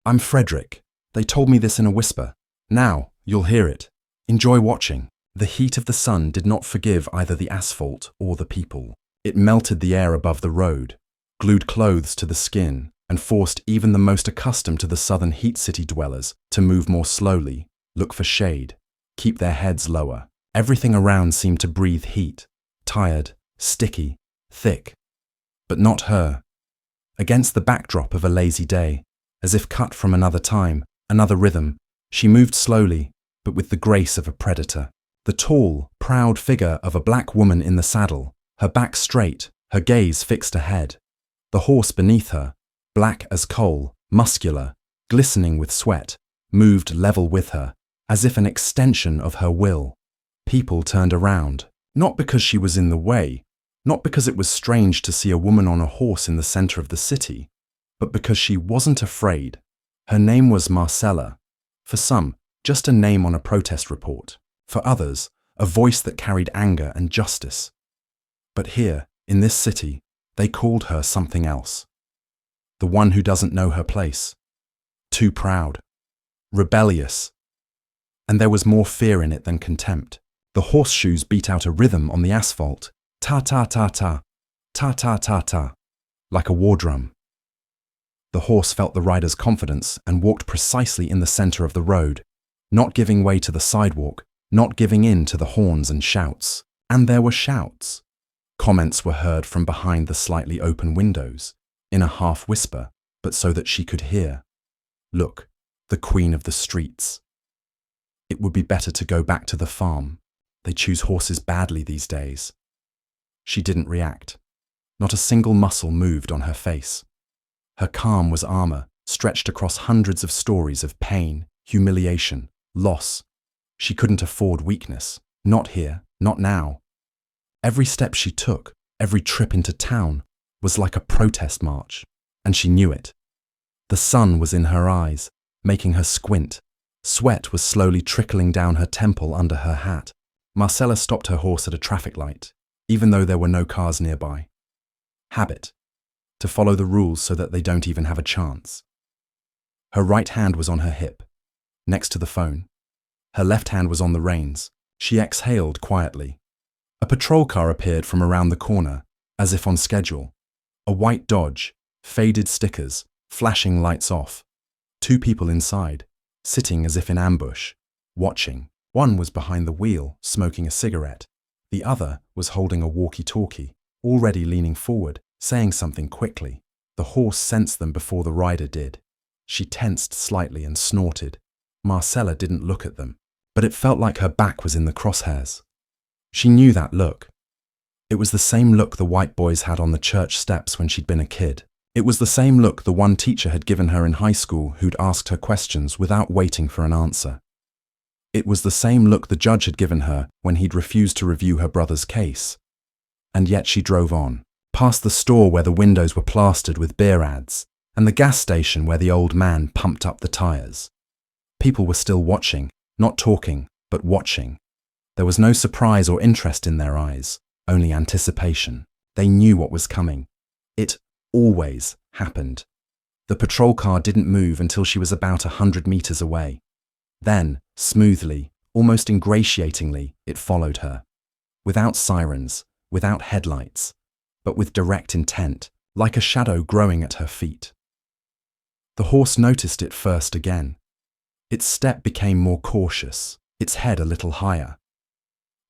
I'm Frederick. They told me this in a whisper. Now, you'll hear it. Enjoy watching. The heat of the sun did not forgive either the asphalt or the people. It melted the air above the road, glued clothes to the skin, and forced even the most accustomed to the southern heat city dwellers to move more slowly, look for shade, keep their heads lower. Everything around seemed to breathe heat, tired, sticky, thick. But not her. Against the backdrop of a lazy day, as if cut from another time, another rhythm, she moved slowly, but with the grace of a predator. The tall, proud figure of a black woman in the saddle, her back straight, her gaze fixed ahead. The horse beneath her, black as coal, muscular, glistening with sweat, moved level with her, as if an extension of her will. People turned around, not because she was in the way, not because it was strange to see a woman on a horse in the center of the city, but because she wasn't afraid. Her name was Marcella. For some, just a name on a protest report. For others, a voice that carried anger and justice. But here, in this city, they called her something else. The one who doesn't know her place. Too proud. Rebellious. And there was more fear in it than contempt. The horseshoes beat out a rhythm on the asphalt. Ta-ta-ta-ta, ta-ta-ta-ta, like a war drum. The horse felt the rider's confidence and walked precisely in the center of the road, not giving way to the sidewalk, not giving in to the horns and shouts. And there were shouts. Comments were heard from behind the slightly open windows, in a half whisper, but so that she could hear. Look, the queen of the streets. It would be better to go back to the farm. They choose horses badly these days. She didn't react. Not a single muscle moved on her face. Her calm was armor, stretched across hundreds of stories of pain, humiliation, loss. She couldn't afford weakness. Not here, not now. Every step she took, every trip into town, was like a protest march, and she knew it. The sun was in her eyes, making her squint. Sweat was slowly trickling down her temple under her hat. Marcella stopped her horse at a traffic light, even though there were no cars nearby. Habit. To follow the rules so that they don't even have a chance. Her right hand was on her hip, next to the phone. Her left hand was on the reins. She exhaled quietly. A patrol car appeared from around the corner, as if on schedule. A white Dodge, faded stickers, flashing lights off. Two people inside, sitting as if in ambush, watching. One was behind the wheel, smoking a cigarette. The other was holding a walkie-talkie, already leaning forward, saying something quickly. The horse sensed them before the rider did. She tensed slightly and snorted. Marcella didn't look at them, but it felt like her back was in the crosshairs. She knew that look. It was the same look the white boys had on the church steps when she'd been a kid. It was the same look the one teacher had given her in high school who'd asked her questions without waiting for an answer. It was the same look the judge had given her when he'd refused to review her brother's case. And yet she drove on, past the store where the windows were plastered with beer ads, and the gas station where the old man pumped up the tires. People were still watching, not talking, but watching. There was no surprise or interest in their eyes, only anticipation. They knew what was coming. It always happened. The patrol car didn't move until she was about 100 meters away. Then, smoothly, almost ingratiatingly, it followed her. Without sirens, without headlights, but with direct intent, like a shadow growing at her feet. The horse noticed it first again. Its step became more cautious, its head a little higher.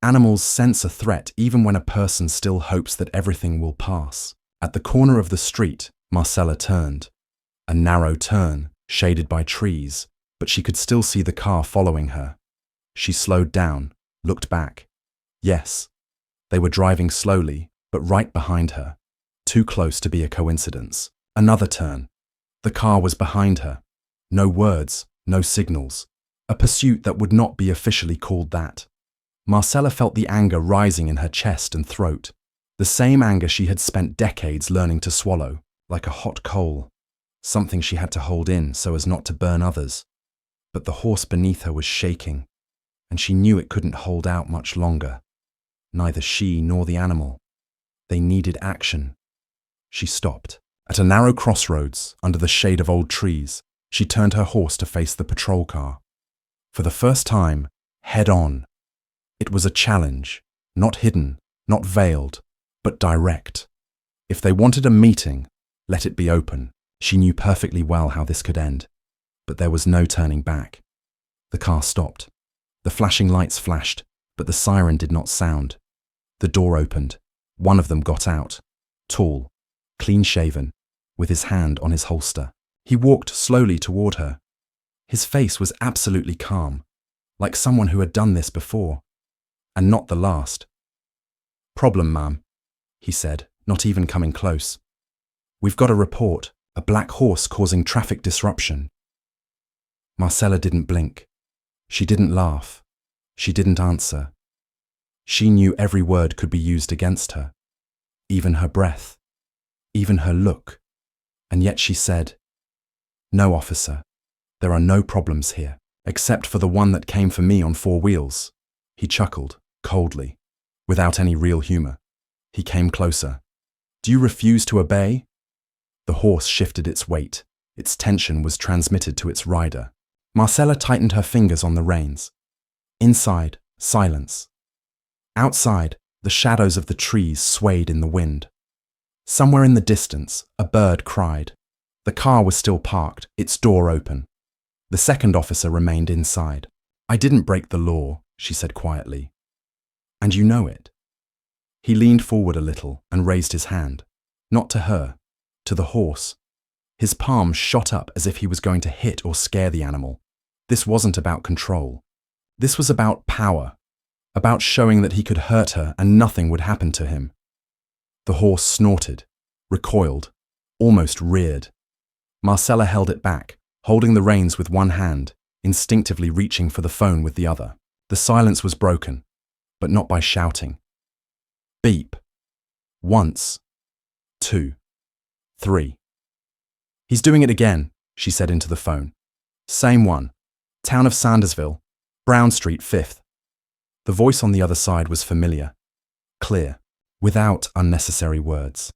Animals sense a threat even when a person still hopes that everything will pass. At the corner of the street, Marcella turned. A narrow turn, shaded by trees, but she could still see the car following her. She slowed down, looked back. Yes, they were driving slowly, but right behind her. Too close to be a coincidence. Another turn. The car was behind her. No words, no signals. A pursuit that would not be officially called that. Marcella felt the anger rising in her chest and throat. The same anger she had spent decades learning to swallow, like a hot coal. Something she had to hold in so as not to burn others. But the horse beneath her was shaking, and she knew it couldn't hold out much longer. Neither she nor the animal. They needed action. She stopped. At a narrow crossroads, under the shade of old trees, She turned her horse to face the patrol car. For the first time, head on. It was a challenge, not hidden, not veiled, but direct. If they wanted a meeting, let it be open. She knew perfectly well how this could end. But there was no turning back. The car stopped. The flashing lights flashed, but the siren did not sound. The door opened. One of them got out, tall, clean-shaven, with his hand on his holster. He walked slowly toward her. His face was absolutely calm, like someone who had done this before, and not the last. "Problem, ma'am," he said, not even coming close. "We've got a report, a black horse causing traffic disruption." Marcella didn't blink. She didn't laugh. She didn't answer. She knew every word could be used against her, even her breath, even her look, and yet she said, "No, officer, there are no problems here, except for the one that came for me on 4 wheels. He chuckled, coldly, without any real humor. He came closer. "Do you refuse to obey?" The horse shifted its weight. Its tension was transmitted to its rider. Marcella tightened her fingers on the reins. Inside, silence. Outside, the shadows of the trees swayed in the wind. Somewhere in the distance, a bird cried. The car was still parked, its door open. The second officer remained inside. "I didn't break the law," she said quietly. "And you know it." He leaned forward a little and raised his hand, not to her, to the horse. His palm shot up as if he was going to hit or scare the animal. This wasn't about control. This was about power, about showing that he could hurt her and nothing would happen to him. The horse snorted, recoiled, almost reared. Marcella held it back, holding the reins with one hand, instinctively reaching for the phone with the other. The silence was broken, but not by shouting. Beep. Once. 2. 3. "He's doing it again," she said into the phone. "Same one. Town of Sandersville, Brown Street, 5th. The voice on the other side was familiar, clear, without unnecessary words.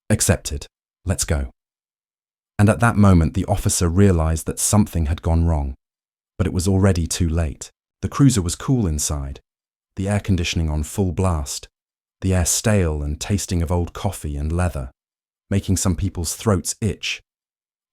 "Accepted. Let's go." And at that moment the officer realized that something had gone wrong. But it was already too late. The cruiser was cool inside, the air conditioning on full blast, the air stale and tasting of old coffee and leather, making some people's throats itch.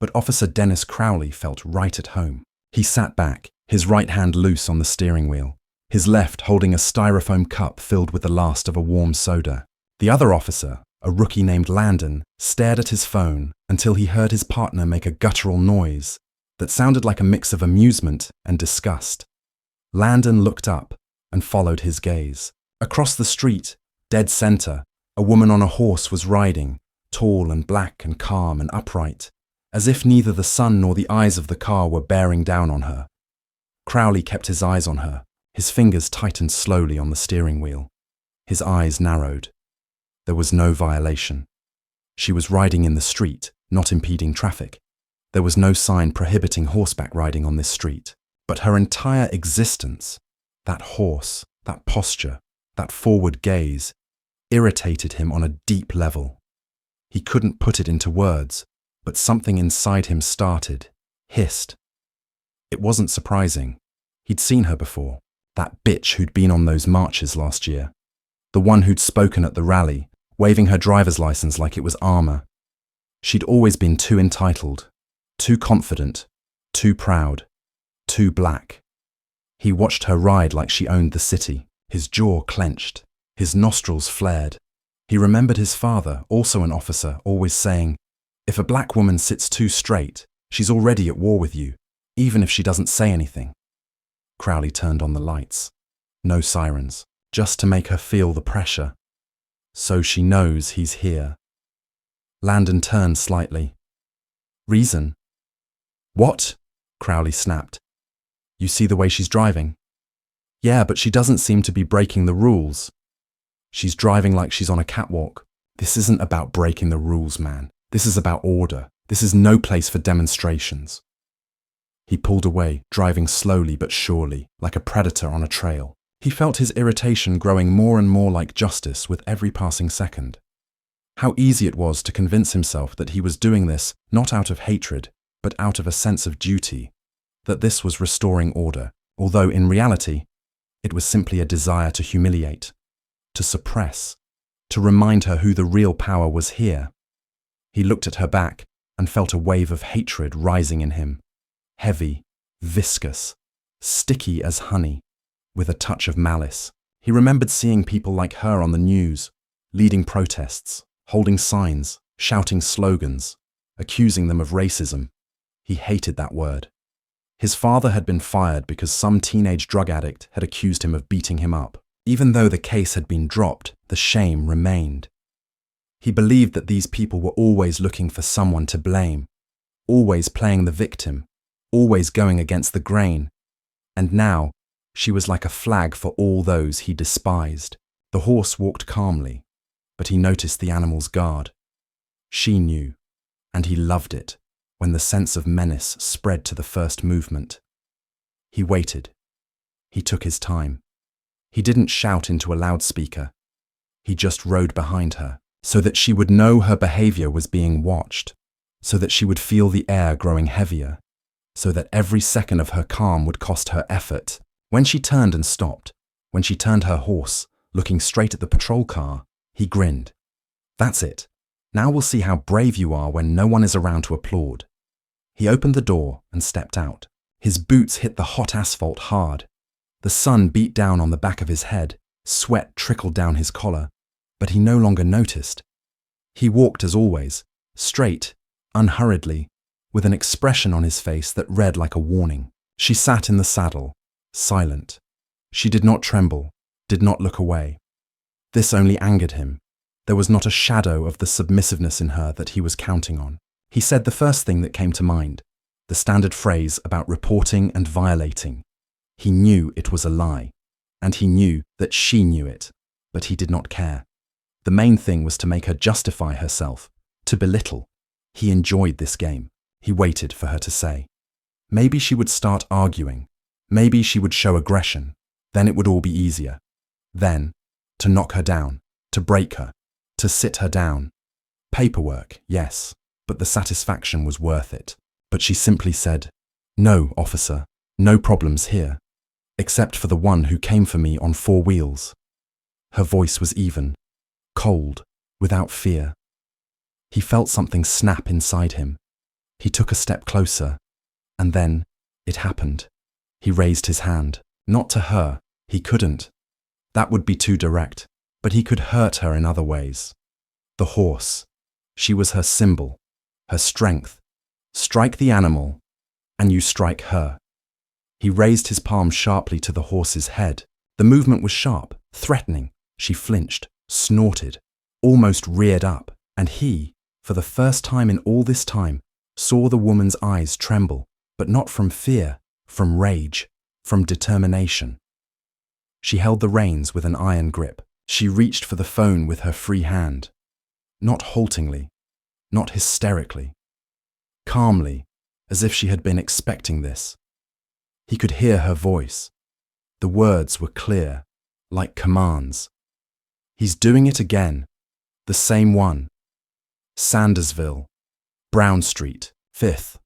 But Officer Dennis Crowley felt right at home. He sat back, his right hand loose on the steering wheel, his left holding a styrofoam cup filled with the last of a warm soda. The other officer, a rookie named Landon, stared at his phone until he heard his partner make a guttural noise that sounded like a mix of amusement and disgust. Landon looked up and followed his gaze. Across the street, dead center, a woman on a horse was riding, tall and black and calm and upright, as if neither the sun nor the eyes of the car were bearing down on her. Crowley kept his eyes on her. His fingers tightened slowly on the steering wheel. His eyes narrowed. There was no violation. She was riding in the street, not impeding traffic. There was no sign prohibiting horseback riding on this street. But her entire existence, that horse, that posture, that forward gaze, irritated him on a deep level. He couldn't put it into words, but something inside him started, hissed. It wasn't surprising. He'd seen her before, that bitch who'd been on those marches last year, the one who'd spoken at the rally, waving her driver's license like it was armor. She'd always been too entitled, too confident, too proud, too black. He watched her ride like she owned the city, his jaw clenched, his nostrils flared. He remembered his father, also an officer, always saying, "If a black woman sits too straight, she's already at war with you, even if she doesn't say anything." Crowley turned on the lights. No sirens, just to make her feel the pressure. So she knows he's here. Landon turned slightly. "Reason?" "What?" Crowley snapped. "You see the way she's driving?" "Yeah, but she doesn't seem to be breaking the rules." "She's driving like she's on a catwalk." "This isn't about breaking the rules, man. This is about order. This is no place for demonstrations." He pulled away, driving slowly but surely, like a predator on a trail. He felt his irritation growing more and more like justice with every passing second. How easy it was to convince himself that he was doing this not out of hatred, but out of a sense of duty, that this was restoring order, although in reality, it was simply a desire to humiliate, to suppress, to remind her who the real power was here. He looked at her back and felt a wave of hatred rising in him, heavy, viscous, sticky as honey, with a touch of malice. He remembered seeing people like her on the news, leading protests, holding signs, shouting slogans, accusing them of racism. He hated that word. His father had been fired because some teenage drug addict had accused him of beating him up. Even though the case had been dropped, the shame remained. He believed that these people were always looking for someone to blame, always playing the victim, always going against the grain. And now, she was like a flag for all those he despised. The horse walked calmly, but he noticed the animal's guard. She knew, and he loved it, when the sense of menace spread to the first movement. He waited. He took his time. He didn't shout into a loudspeaker. He just rode behind her, so that she would know her behavior was being watched, so that she would feel the air growing heavier, so that every second of her calm would cost her effort. When she turned and stopped, when she turned her horse, looking straight at the patrol car, he grinned. That's it. Now we'll see how brave you are when no one is around to applaud. He opened the door and stepped out. His boots hit the hot asphalt hard. The sun beat down on the back of his head, sweat trickled down his collar, but he no longer noticed. He walked as always, straight, unhurriedly, with an expression on his face that read like a warning. She sat in the saddle, silent. She did not tremble, did not look away. This only angered him. There was not a shadow of the submissiveness in her that he was counting on. He said the first thing that came to mind, the standard phrase about reporting and violating. He knew it was a lie, and he knew that she knew it, but he did not care. The main thing was to make her justify herself, to belittle. He enjoyed this game. He waited for her to say. Maybe she would start arguing. Maybe she would show aggression. Then it would all be easier. Then, to knock her down, to break her, to sit her down. Paperwork, yes, but the satisfaction was worth it. But she simply said, "No, officer, no problems here, except for the one who came for me on 4 wheels. Her voice was even, cold, without fear. He felt something snap inside him. He took a step closer, and then it happened. He raised his hand, not to her, he couldn't. That would be too direct, but he could hurt her in other ways. The horse, she was her symbol, her strength. Strike the animal, and you strike her. He raised his palm sharply to the horse's head. The movement was sharp, threatening. She flinched, snorted, almost reared up, and he, for the first time in all this time, saw the woman's eyes tremble, but not from fear, from rage, from determination. She held the reins with an iron grip. She reached for the phone with her free hand. Not haltingly, not hysterically. Calmly, as if she had been expecting this. He could hear her voice. The words were clear, like commands. He's doing it again. The same one. Sandersville, Brown Street, 5th.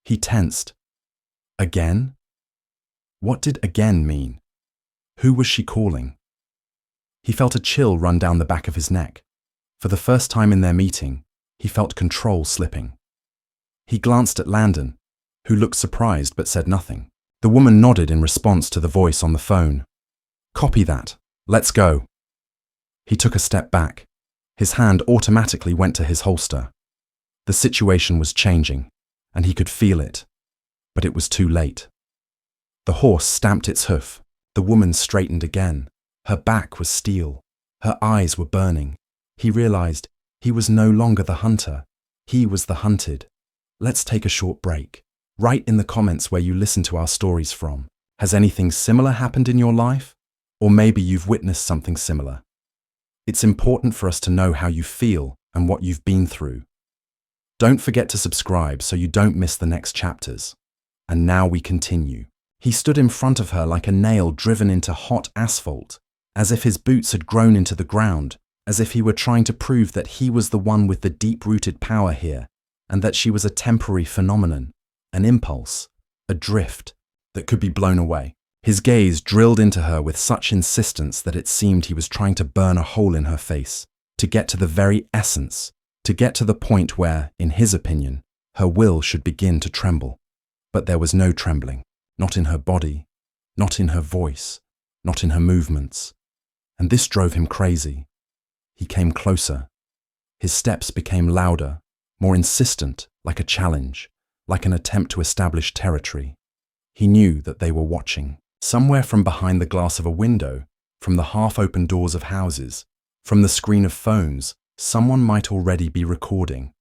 He tensed. Again? What did again mean? Who was she calling? He felt a chill run down the back of his neck. For the first time in their meeting, he felt control slipping. He glanced at Landon, who looked surprised but said nothing. The woman nodded in response to the voice on the phone. "Copy that. Let's go." He took a step back. His hand automatically went to his holster. The situation was changing, and he could feel it. But it was too late. The horse stamped its hoof. The woman straightened again. Her back was steel. Her eyes were burning. He realized he was no longer the hunter. He was the hunted. Let's take a short break. Write in the comments where you listen to our stories from. Has anything similar happened in your life? Or maybe you've witnessed something similar. It's important for us to know how you feel and what you've been through. Don't forget to subscribe so you don't miss the next chapters. And now we continue. He stood in front of her like a nail driven into hot asphalt, as if his boots had grown into the ground, as if he were trying to prove that he was the one with the deep-rooted power here, and that she was a temporary phenomenon, an impulse, a drift that could be blown away. His gaze drilled into her with such insistence that it seemed he was trying to burn a hole in her face, to get to the very essence, to get to the point where, in his opinion, her will should begin to tremble. But there was no trembling, not in her body, not in her voice, not in her movements. And this drove him crazy. He came closer. His steps became louder, more insistent, like a challenge, like an attempt to establish territory. He knew that they were watching. Somewhere from behind the glass of a window, from the half-open doors of houses, from the screen of phones, someone might already be recording.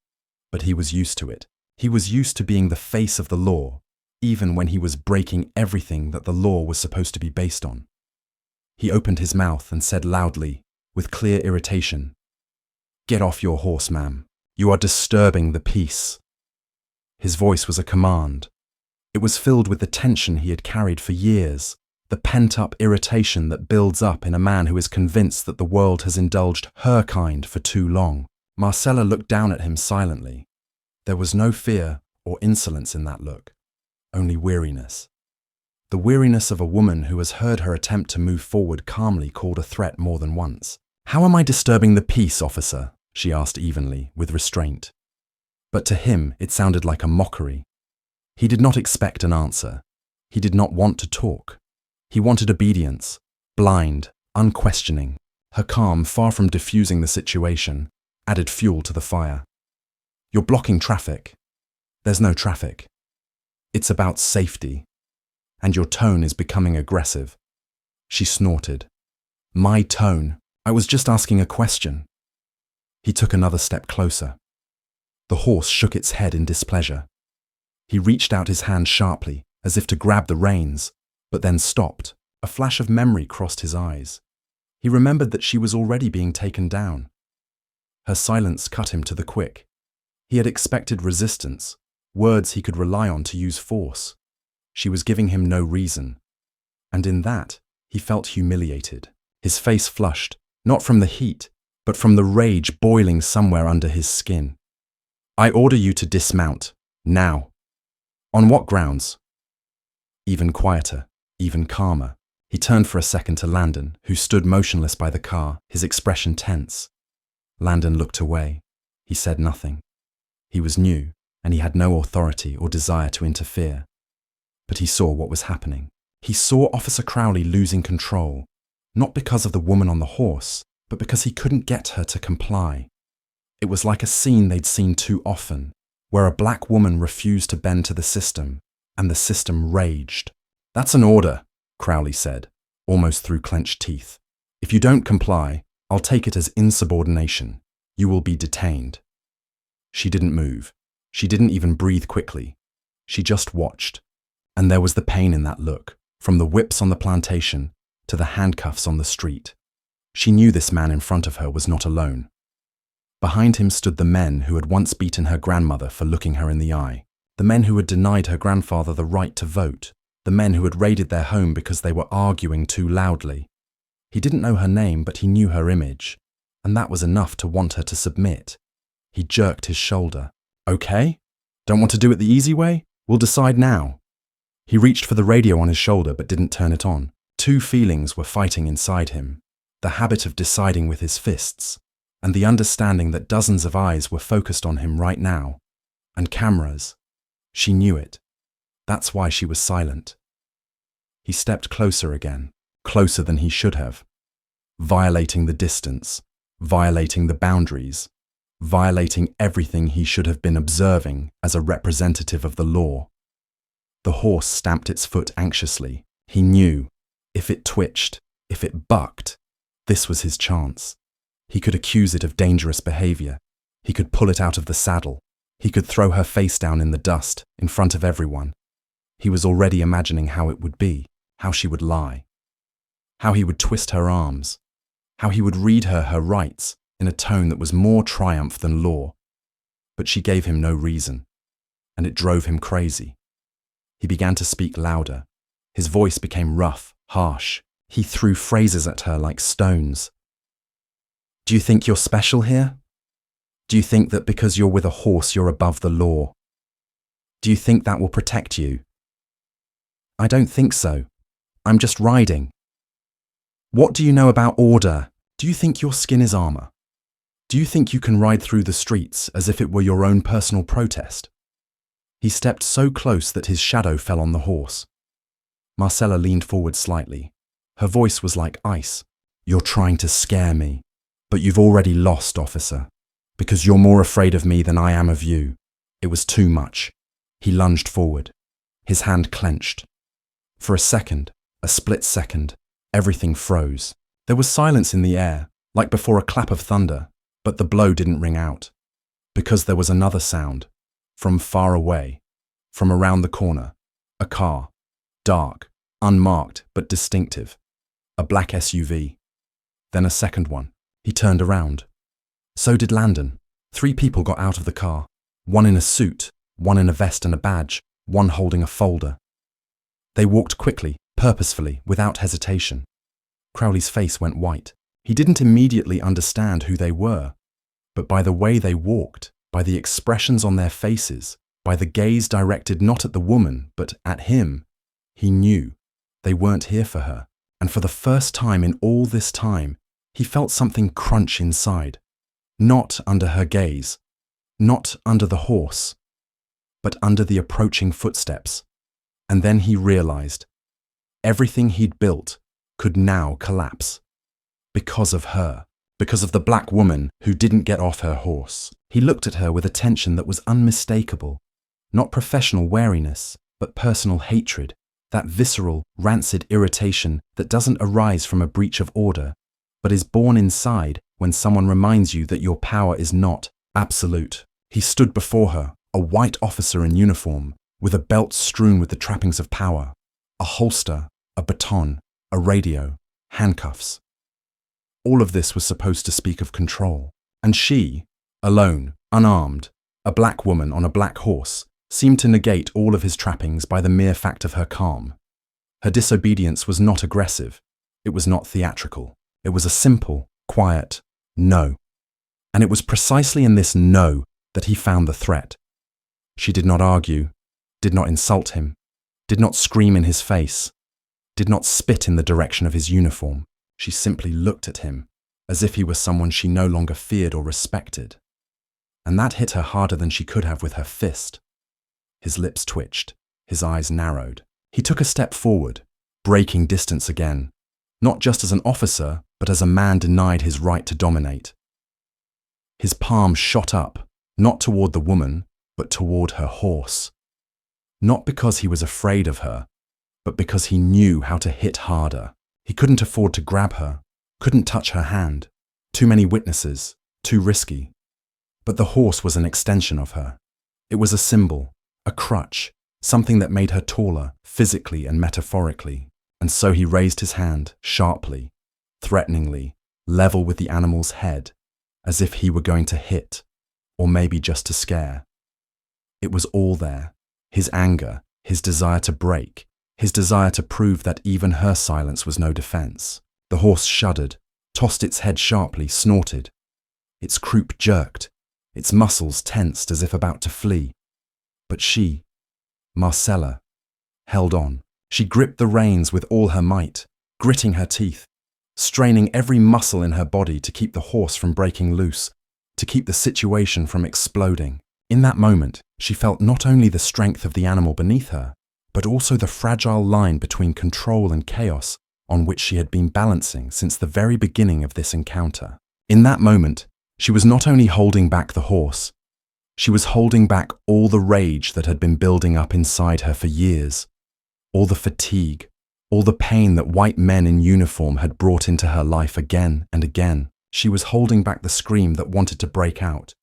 But he was used to it. He was used to being the face of the law, even when he was breaking everything that the law was supposed to be based on. He opened his mouth and said loudly, with clear irritation, "Get off your horse, ma'am. You are disturbing the peace." His voice was a command. It was filled with the tension he had carried for years, the pent-up irritation that builds up in a man who is convinced that the world has indulged her kind for too long. Marcella looked down at him silently. There was no fear or insolence in that look, only weariness. The weariness of a woman who has heard her attempt to move forward calmly called a threat more than once. "How am I disturbing the peace, officer?" she asked evenly, with restraint. But to him it sounded like a mockery. He did not expect an answer. He did not want to talk. He wanted obedience, blind, unquestioning. Her calm, far from diffusing the situation, added fuel to the fire. "You're blocking traffic." "There's no traffic. It's about safety. And your tone is becoming aggressive." She snorted. "My tone? I was just asking a question." He took another step closer. The horse shook its head in displeasure. He reached out his hand sharply, as if to grab the reins, but then stopped. A flash of memory crossed his eyes. He remembered that she was already being taken down. Her silence cut him to the quick. He had expected resistance, words he could rely on to use force. She was giving him no reason. And in that, he felt humiliated. His face flushed, not from the heat, but from the rage boiling somewhere under his skin. "I order you to dismount, now." "On what grounds?" Even quieter, even calmer. He turned for a second to Landon, who stood motionless by the car, his expression tense. Landon looked away. He said nothing. He was new, and he had no authority or desire to interfere. But he saw what was happening. He saw Officer Crowley losing control, not because of the woman on the horse, but because he couldn't get her to comply. It was like a scene they'd seen too often, where a black woman refused to bend to the system, and the system raged. "That's an order," Crowley said, almost through clenched teeth. "If you don't comply, I'll take it as insubordination. You will be detained." She didn't move. She didn't even breathe quickly. She just watched. And there was the pain in that look, from the whips on the plantation to the handcuffs on the street. She knew this man in front of her was not alone. Behind him stood the men who had once beaten her grandmother for looking her in the eye, the men who had denied her grandfather the right to vote, the men who had raided their home because they were arguing too loudly. He didn't know her name, but he knew her image, and that was enough to want her to submit. He jerked his shoulder. "Okay? Don't want to do it the easy way? We'll decide now." He reached for the radio on his shoulder but didn't turn it on. Two feelings were fighting inside him: the habit of deciding with his fists, and the understanding that dozens of eyes were focused on him right now. And cameras. She knew it. That's why she was silent. He stepped closer again, closer than he should have, violating the distance, violating the boundaries, violating everything he should have been observing as a representative of the law. The horse stamped its foot anxiously. He knew, if it twitched, if it bucked, this was his chance. He could accuse it of dangerous behavior. He could pull it out of the saddle. He could throw her face down in the dust, in front of everyone. He was already imagining how it would be, how she would lie, how he would twist her arms, how he would read her rights in a tone that was more triumph than law. But she gave him no reason, and it drove him crazy. He began to speak louder. His voice became rough, harsh. He threw phrases at her like stones. "Do you think you're special here? Do you think that because you're with a horse you're above the law? Do you think that will protect you? I don't think so. I'm just riding. What do you know about order? Do you think your skin is armor? Do you think you can ride through the streets as if it were your own personal protest? He stepped so close that his shadow fell on the horse. Marcella leaned forward slightly. Her voice was like ice. You're trying to scare me, but you've already lost, officer, because you're more afraid of me than I am of you. It was too much. He lunged forward. His hand clenched. For a second, a split second, everything froze. There was silence in the air, like before a clap of thunder, but the blow didn't ring out. Because there was another sound. From far away. From around the corner. A car. Dark, unmarked, but distinctive. A black SUV. Then a second one. He turned around. So did Landon. 3 people got out of the car. One in a suit, one in a vest and a badge, one holding a folder. They walked quickly, purposefully, without hesitation. Crowley's face went white. He didn't immediately understand who they were, but by the way they walked, by the expressions on their faces, by the gaze directed not at the woman, but at him, he knew they weren't here for her. And for the first time in all this time, he felt something crunch inside. Not under her gaze, not under the horse, but under the approaching footsteps. And then he realized everything he'd built could now collapse. Because of her, because of the black woman who didn't get off her horse. He looked at her with a tension that was unmistakable, not professional wariness, but personal hatred, that visceral, rancid irritation that doesn't arise from a breach of order, but is born inside when someone reminds you that your power is not absolute. He stood before her, a white officer in uniform, with a belt strewn with the trappings of power, a holster, a baton, a radio, handcuffs. All of this was supposed to speak of control. And she, alone, unarmed, a black woman on a black horse, seemed to negate all of his trappings by the mere fact of her calm. Her disobedience was not aggressive. It was not theatrical. It was a simple, quiet no. And it was precisely in this no that he found the threat. She did not argue, did not insult him, did not scream in his face, did not spit in the direction of his uniform. She simply looked at him, as if he were someone she no longer feared or respected. And that hit her harder than she could have with her fist. His lips twitched, his eyes narrowed. He took a step forward, breaking distance again, not just as an officer, but as a man denied his right to dominate. His palm shot up, not toward the woman, but toward her horse. Not because he was afraid of her, but because he knew how to hit harder. He couldn't afford to grab her, couldn't touch her hand. Too many witnesses, too risky. But the horse was an extension of her. It was a symbol, a crutch, something that made her taller, physically and metaphorically. And so he raised his hand, sharply, threateningly, level with the animal's head, as if he were going to hit, or maybe just to scare. It was all there, his anger, his desire to break, his desire to prove that even her silence was no defense. The horse shuddered, tossed its head sharply, snorted. Its croup jerked, its muscles tensed as if about to flee. But she, Marcella, held on. She gripped the reins with all her might, gritting her teeth, straining every muscle in her body to keep the horse from breaking loose, to keep the situation from exploding. In that moment, she felt not only the strength of the animal beneath her, but also the fragile line between control and chaos on which she had been balancing since the very beginning of this encounter. In that moment, she was not only holding back the horse, she was holding back all the rage that had been building up inside her for years, all the fatigue, all the pain that white men in uniform had brought into her life again and again. She was holding back the scream that wanted to break out.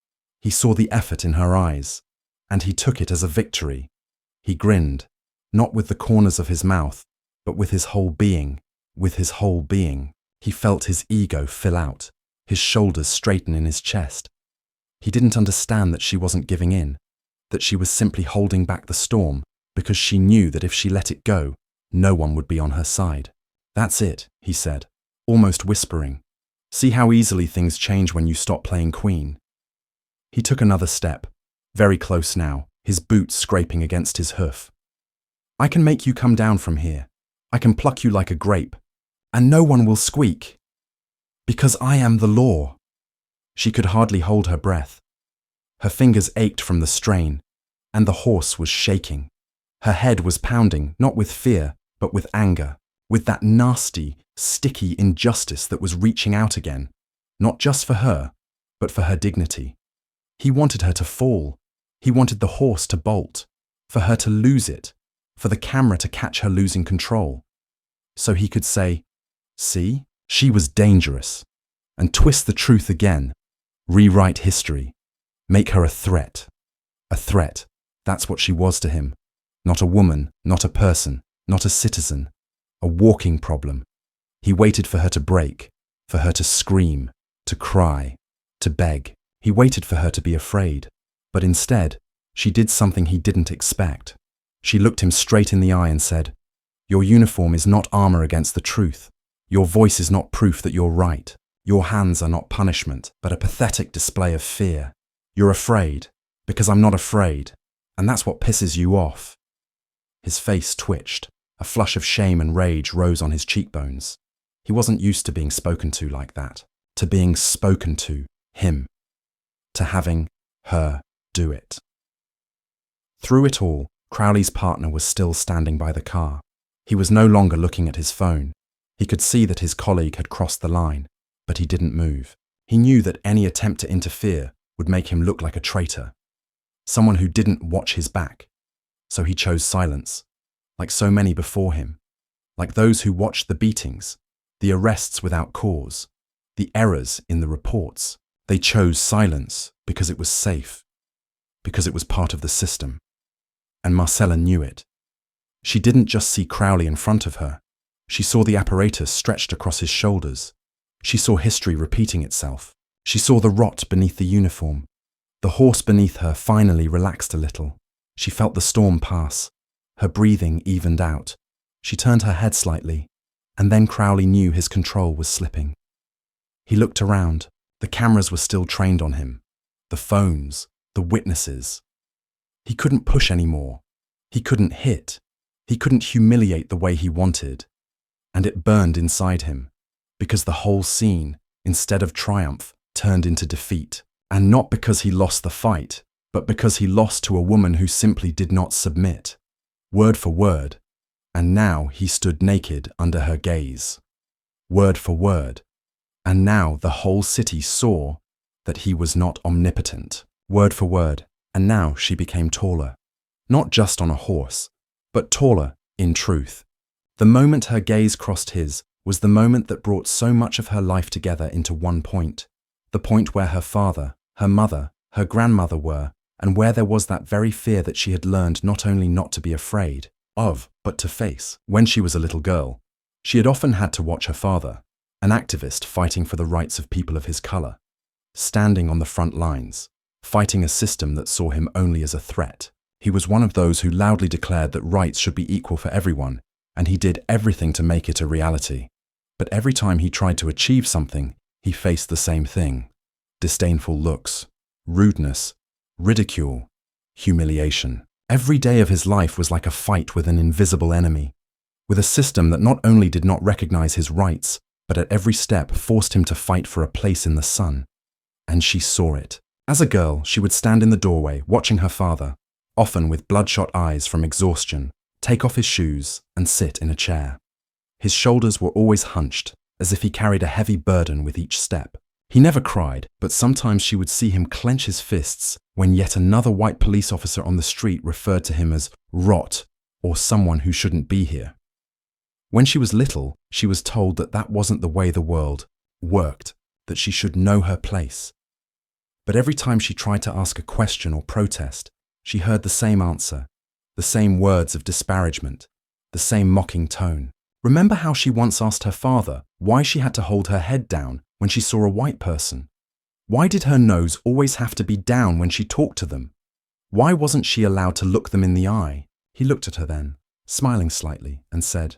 He saw the effort in her eyes, and he took it as a victory. He grinned, not with the corners of his mouth, but with his whole being. With his whole being. He felt his ego fill out, his shoulders straighten in his chest. He didn't understand that she wasn't giving in, that she was simply holding back the storm because she knew that if she let it go, no one would be on her side. "That's it," he said, almost whispering. "See how easily things change when you stop playing queen." He took another step, very close now, his boots scraping against his hoof. I can make you come down from here. I can pluck you like a grape, and no one will squeak. Because I am the law. She could hardly hold her breath. Her fingers ached from the strain, and the horse was shaking. Her head was pounding, not with fear, but with anger, with that nasty, sticky injustice that was reaching out again, not just for her, but for her dignity. He wanted her to fall. He wanted the horse to bolt, for her to lose it, for the camera to catch her losing control. So he could say, see, she was dangerous, and twist the truth again, rewrite history, make her a threat. A threat, that's what she was to him. Not a woman, not a person, not a citizen, a walking problem. He waited for her to break, for her to scream, to cry, to beg. He waited for her to be afraid, but instead, she did something he didn't expect. She looked him straight in the eye and said, "Your uniform is not armor against the truth. Your voice is not proof that you're right. Your hands are not punishment, but a pathetic display of fear. You're afraid, because I'm not afraid, and that's what pisses you off." His face twitched. A flush of shame and rage rose on his cheekbones. He wasn't used to being spoken to like that, to being spoken to, him, to having her do it. Through it all, Crowley's partner was still standing by the car. He was no longer looking at his phone. He could see that his colleague had crossed the line, but he didn't move. He knew that any attempt to interfere would make him look like a traitor, someone who didn't watch his back. So he chose silence, like so many before him, like those who watched the beatings, the arrests without cause, the errors in the reports. They chose silence because it was safe, because it was part of the system. And Marcella knew it. She didn't just see Crowley in front of her. She saw the apparatus stretched across his shoulders. She saw history repeating itself. She saw the rot beneath the uniform. The horse beneath her finally relaxed a little. She felt the storm pass. Her breathing evened out. She turned her head slightly, and then Crowley knew his control was slipping. He looked around. The cameras were still trained on him. The phones, the witnesses. He couldn't push anymore. He couldn't hit. He couldn't humiliate the way he wanted. And it burned inside him, because the whole scene, instead of triumph, turned into defeat. And not because he lost the fight, but because he lost to a woman who simply did not submit, word for word. And now he stood naked under her gaze, word for word. And now the whole city saw that he was not omnipotent, word for word. And now she became taller, not just on a horse, but taller in truth. The moment her gaze crossed his was the moment that brought so much of her life together into one point, the point where her father, her mother, her grandmother were, and where there was that very fear that she had learned not only not to be afraid of, but to face. When she was a little girl, she had often had to watch her father, an activist fighting for the rights of people of his color, standing on the front lines, fighting a system that saw him only as a threat. He was one of those who loudly declared that rights should be equal for everyone, and he did everything to make it a reality. But every time he tried to achieve something, he faced the same thing: disdainful looks, rudeness, ridicule, humiliation. Every day of his life was like a fight with an invisible enemy, with a system that not only did not recognize his rights, but at every step forced him to fight for a place in the sun. And she saw it. As a girl, she would stand in the doorway, watching her father, often with bloodshot eyes from exhaustion, take off his shoes and sit in a chair. His shoulders were always hunched, as if he carried a heavy burden with each step. He never cried, but sometimes she would see him clench his fists when yet another white police officer on the street referred to him as rot or someone who shouldn't be here. When she was little, she was told that that wasn't the way the world worked, that she should know her place. But every time she tried to ask a question or protest, she heard the same answer, the same words of disparagement, the same mocking tone. Remember how she once asked her father why she had to hold her head down when she saw a white person? Why did her nose always have to be down when she talked to them? Why wasn't she allowed to look them in the eye? He looked at her then, smiling slightly, and said,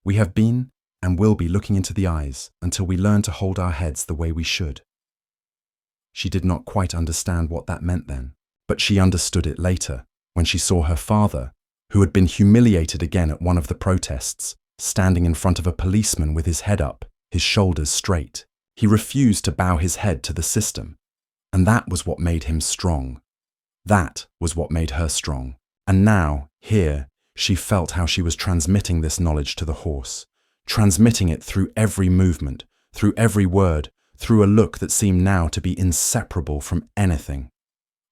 "We have been and will be looking into the eyes until we learn to hold our heads the way we should." She did not quite understand what that meant then, but she understood it later, when she saw her father, who had been humiliated again at one of the protests, standing in front of a policeman with his head up, his shoulders straight. He refused to bow his head to the system. And that was what made him strong. That was what made her strong. And now, here, she felt how she was transmitting this knowledge to the horse, transmitting it through every movement, through every word, through a look that seemed now to be inseparable from anything.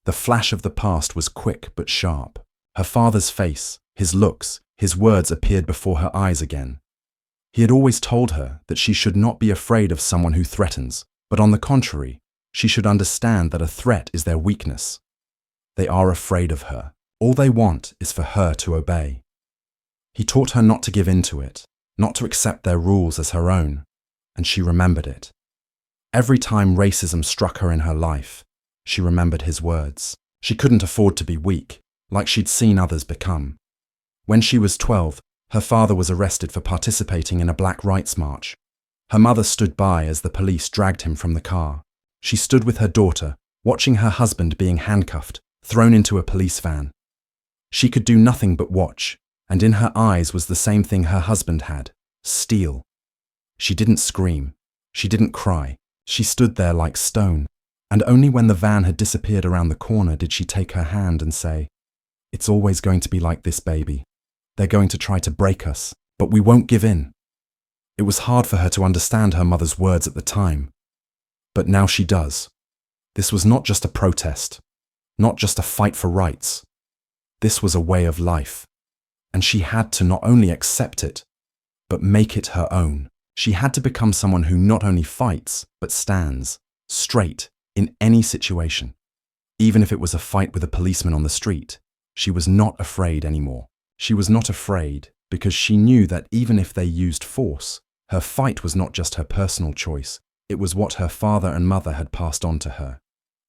The flash of the past was quick but sharp. Her father's face, his looks, his words appeared before her eyes again. He had always told her that she should not be afraid of someone who threatens, but on the contrary, she should understand that a threat is their weakness. They are afraid of her. All they want is for her to obey. He taught her not to give in to it, not to accept their rules as her own, and she remembered it. Every time racism struck her in her life, she remembered his words. She couldn't afford to be weak, like she'd seen others become. When she was 12, her father was arrested for participating in a Black Rights March. Her mother stood by as the police dragged him from the car. She stood with her daughter, watching her husband being handcuffed, thrown into a police van. She could do nothing but watch, and in her eyes was the same thing her husband had: steel. She didn't scream. She didn't cry. She stood there like stone, and only when the van had disappeared around the corner did she take her hand and say, "It's always going to be like this, baby. They're going to try to break us, but we won't give in." It was hard for her to understand her mother's words at the time, but now she does. This was not just a protest, not just a fight for rights. This was a way of life, and she had to not only accept it, but make it her own. She had to become someone who not only fights, but stands, straight, in any situation. Even if it was a fight with a policeman on the street, she was not afraid anymore. She was not afraid because she knew that even if they used force, her fight was not just her personal choice, it was what her father and mother had passed on to her.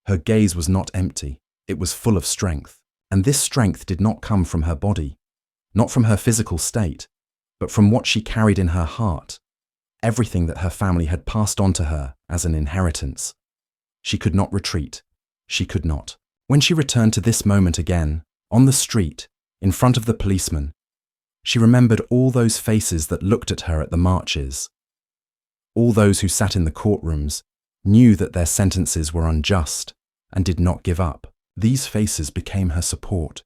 Her gaze was not empty, it was full of strength, and this strength did not come from her body, not from her physical state, but from what she carried in her heart, everything that her family had passed on to her as an inheritance. She could not retreat. She could not. When she returned to this moment again, on the street, in front of the policeman, she remembered all those faces that looked at her at the marches. All those who sat in the courtrooms knew that their sentences were unjust and did not give up. These faces became her support.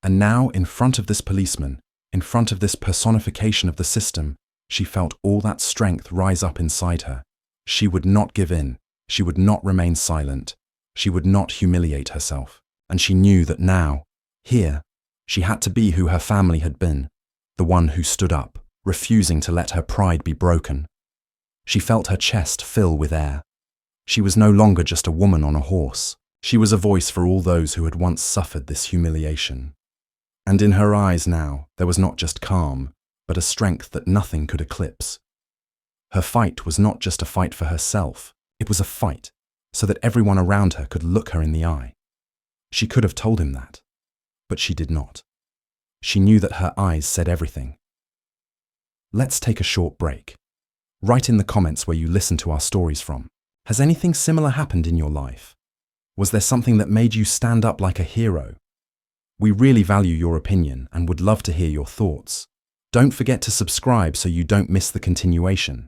And now, in front of this policeman, in front of this personification of the system, she felt all that strength rise up inside her. She would not give in. She would not remain silent. She would not humiliate herself. And she knew that now, here, she had to be who her family had been, the one who stood up, refusing to let her pride be broken. She felt her chest fill with air. She was no longer just a woman on a horse. She was a voice for all those who had once suffered this humiliation. And in her eyes now, there was not just calm, but a strength that nothing could eclipse. Her fight was not just a fight for herself, it was a fight so that everyone around her could look her in the eye. She could have told him that, but she did not. She knew that her eyes said everything. Let's take a short break. Write in the comments where you listen to our stories from. Has anything similar happened in your life? Was there something that made you stand up like a hero? We really value your opinion and would love to hear your thoughts. Don't forget to subscribe so you don't miss the continuation.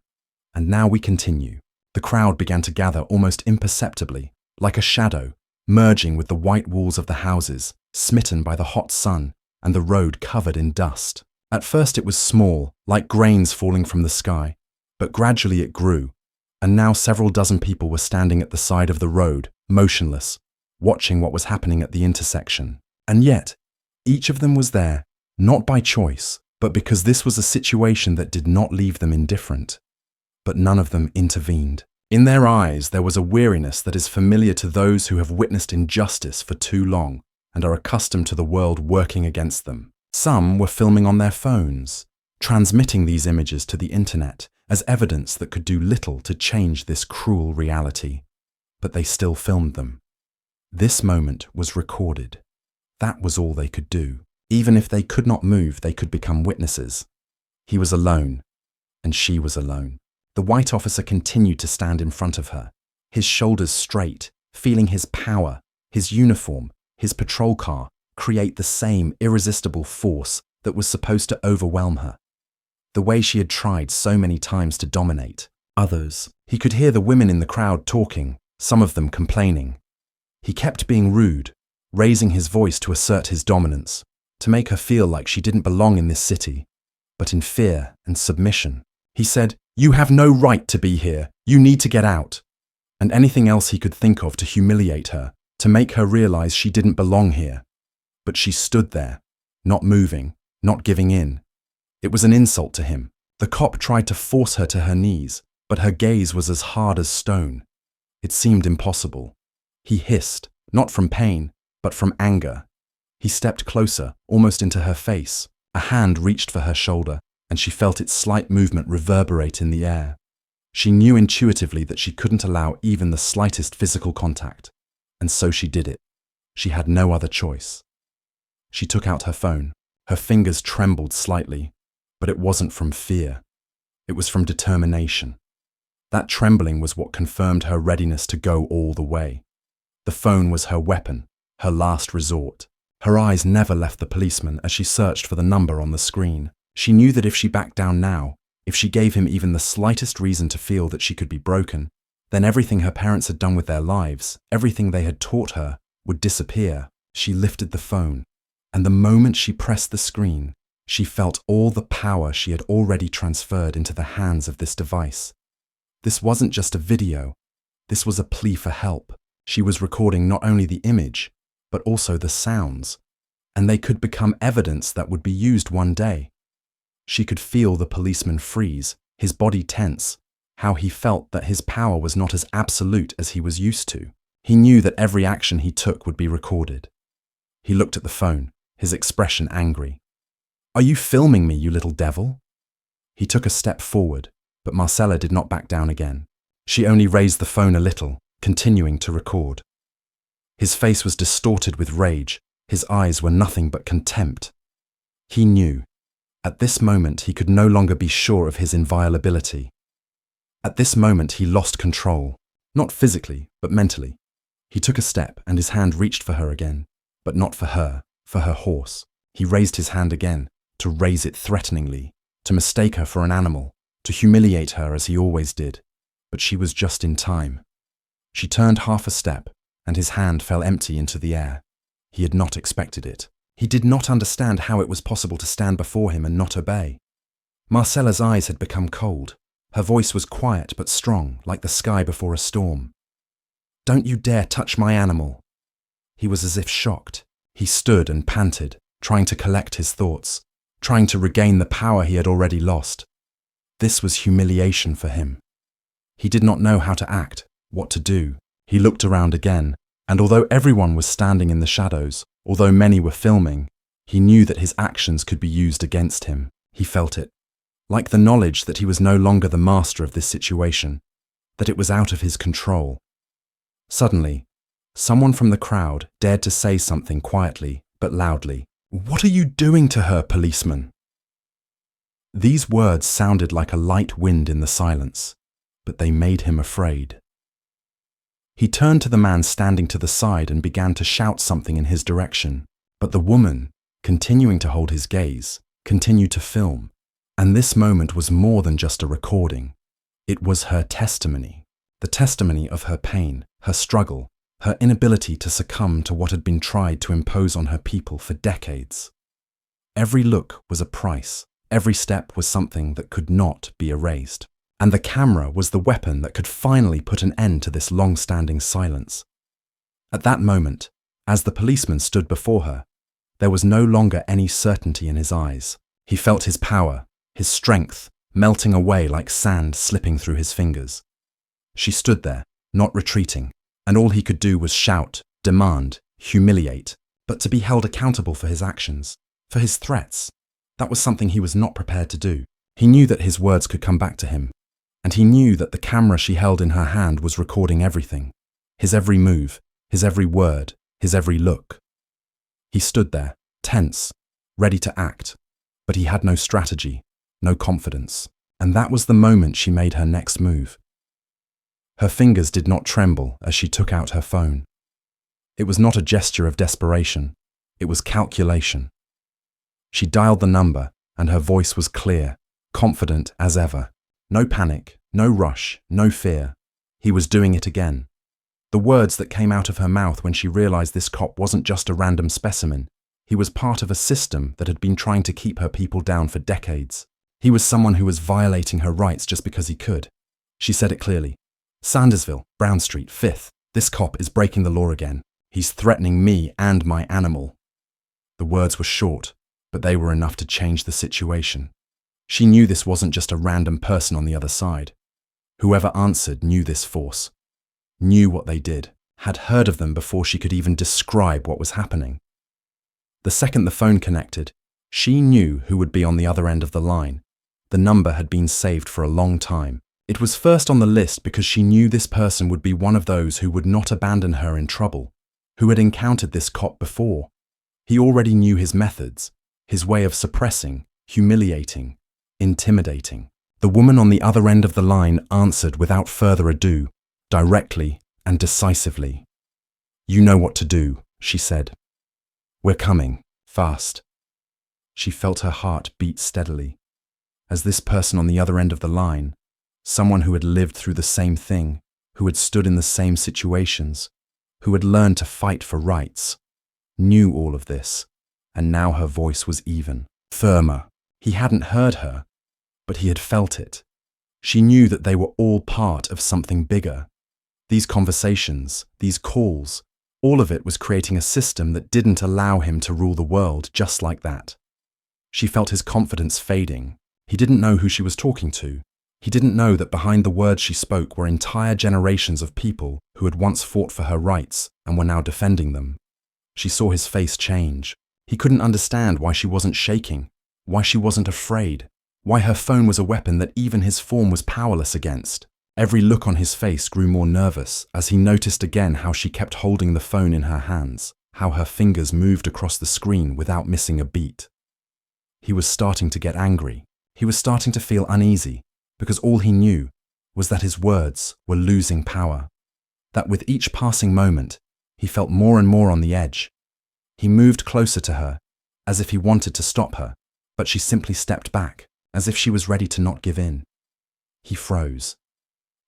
And now we continue. The crowd began to gather almost imperceptibly, like a shadow, merging with the white walls of the houses, smitten by the hot sun and the road covered in dust. At first it was small, like grains falling from the sky, but gradually it grew, and now several dozen people were standing at the side of the road, motionless, watching what was happening at the intersection. And yet, each of them was there, not by choice, but because this was a situation that did not leave them indifferent. But none of them intervened. In their eyes, there was a weariness that is familiar to those who have witnessed injustice for too long and are accustomed to the world working against them. Some were filming on their phones, transmitting these images to the internet as evidence that could do little to change this cruel reality. But they still filmed them. This moment was recorded. That was all they could do. Even if they could not move, they could become witnesses. He was alone, and she was alone. The white officer continued to stand in front of her, his shoulders straight, feeling his power, his uniform, his patrol car create the same irresistible force that was supposed to overwhelm her. The way she had tried so many times to dominate others. He could hear the women in the crowd talking, some of them complaining. He kept being rude, raising his voice to assert his dominance, to make her feel like she didn't belong in this city. But in fear and submission, he said, "You have no right to be here. You need to get out." And anything else he could think of to humiliate her, to make her realize she didn't belong here. But she stood there, not moving, not giving in. It was an insult to him. The cop tried to force her to her knees, but her gaze was as hard as stone. It seemed impossible. He hissed, not from pain, but from anger. He stepped closer, almost into her face. A hand reached for her shoulder, and she felt its slight movement reverberate in the air. She knew intuitively that she couldn't allow even the slightest physical contact, and so she did it. She had no other choice. She took out her phone. Her fingers trembled slightly, but it wasn't from fear. It was from determination. That trembling was what confirmed her readiness to go all the way. The phone was her weapon, her last resort. Her eyes never left the policeman as she searched for the number on the screen. She knew that if she backed down now, if she gave him even the slightest reason to feel that she could be broken, then everything her parents had done with their lives, everything they had taught her, would disappear. She lifted the phone, and the moment she pressed the screen, she felt all the power she had already transferred into the hands of this device. This wasn't just a video. This was a plea for help. She was recording not only the image, but also the sounds, and they could become evidence that would be used one day. She could feel the policeman freeze, his body tense, how he felt that his power was not as absolute as he was used to. He knew that every action he took would be recorded. He looked at the phone, his expression angry. "Are you filming me, you little devil?" He took a step forward, but Marcella did not back down again. She only raised the phone a little, continuing to record. His face was distorted with rage. His eyes were nothing but contempt. He knew. At this moment, he could no longer be sure of his inviolability. At this moment, he lost control, not physically, but mentally. He took a step, and his hand reached for her again, but not for her horse. He raised his hand again, to raise it threateningly, to mistake her for an animal, to humiliate her as he always did. But she was just in time. She turned half a step, and his hand fell empty into the air. He had not expected it. He did not understand how it was possible to stand before him and not obey. Marcella's eyes had become cold. Her voice was quiet but strong, like the sky before a storm. "Don't you dare touch my animal." He was as if shocked. He stood and panted, trying to collect his thoughts, trying to regain the power he had already lost. This was humiliation for him. He did not know how to act, what to do. He looked around again, and although everyone was standing in the shadows, although many were filming, he knew that his actions could be used against him. He felt it, like the knowledge that he was no longer the master of this situation, that it was out of his control. Suddenly, someone from the crowd dared to say something quietly but loudly. "What are you doing to her, policeman?" These words sounded like a light wind in the silence, but they made him afraid. He turned to the man standing to the side and began to shout something in his direction, but the woman, continuing to hold his gaze, continued to film, and this moment was more than just a recording. It was her testimony, the testimony of her pain, her struggle, her inability to succumb to what had been tried to impose on her people for decades. Every look was a price. Every step was something that could not be erased. And the camera was the weapon that could finally put an end to this long-standing silence. At that moment, as the policeman stood before her, there was no longer any certainty in his eyes. He felt his power, his strength, melting away like sand slipping through his fingers. She stood there, not retreating, and all he could do was shout, demand, humiliate, but to be held accountable for his actions, for his threats. That was something he was not prepared to do. He knew that his words could come back to him, and he knew that the camera she held in her hand was recording everything, his every move, his every word, his every look. He stood there, tense, ready to act, but he had no strategy, no confidence, and that was the moment she made her next move. Her fingers did not tremble as she took out her phone. It was not a gesture of desperation. It was calculation. She dialed the number, and her voice was clear, confident as ever. No panic, no rush, no fear. He was doing it again. The words that came out of her mouth when she realized this cop wasn't just a random specimen. He was part of a system that had been trying to keep her people down for decades. He was someone who was violating her rights just because he could. She said it clearly. Sandersville, Brown Street, 5th. This cop is breaking the law again. He's threatening me and my animal. The words were short, but they were enough to change the situation. She knew this wasn't just a random person on the other side. Whoever answered knew this force, knew what they did, had heard of them before she could even describe what was happening. The second the phone connected, she knew who would be on the other end of the line. The number had been saved for a long time. It was first on the list because she knew this person would be one of those who would not abandon her in trouble, who had encountered this cop before. He already knew his methods, his way of suppressing, humiliating, intimidating. The woman on the other end of the line answered without further ado, directly and decisively. "You know what to do," she said. "We're coming, fast." She felt her heart beat steadily. As this person on the other end of the line, someone who had lived through the same thing, who had stood in the same situations, who had learned to fight for rights, knew all of this, and now her voice was even, firmer. He hadn't heard her, but he had felt it. She knew that they were all part of something bigger. These conversations, these calls, all of it was creating a system that didn't allow him to rule the world just like that. She felt his confidence fading. He didn't know who she was talking to. He didn't know that behind the words she spoke were entire generations of people who had once fought for her rights and were now defending them. She saw his face change. He couldn't understand why she wasn't shaking, why she wasn't afraid, why her phone was a weapon that even his form was powerless against. Every look on his face grew more nervous as he noticed again how she kept holding the phone in her hands, how her fingers moved across the screen without missing a beat. He was starting to get angry. He was starting to feel uneasy, because all he knew was that his words were losing power, that with each passing moment, he felt more and more on the edge. He moved closer to her, as if he wanted to stop her, but she simply stepped back, as if she was ready to not give in. He froze.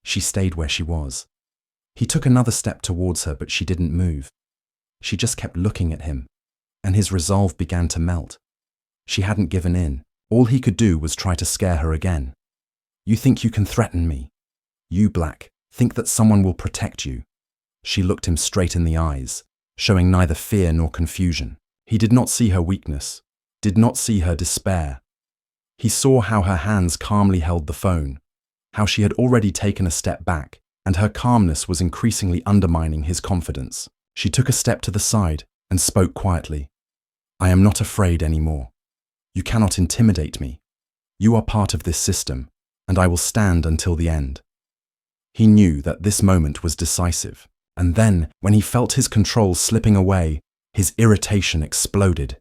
She stayed where she was. He took another step towards her, but she didn't move. She just kept looking at him, and his resolve began to melt. She hadn't given in. All he could do was try to scare her again. "You think you can threaten me? You, Black, think that someone will protect you?" She looked him straight in the eyes, showing neither fear nor confusion. He did not see her weakness, did not see her despair. He saw how her hands calmly held the phone, how she had already taken a step back, and her calmness was increasingly undermining his confidence. She took a step to the side and spoke quietly. "I am not afraid anymore. You cannot intimidate me. You are part of this system, and I will stand until the end." He knew that this moment was decisive, and then, when he felt his control slipping away, his irritation exploded.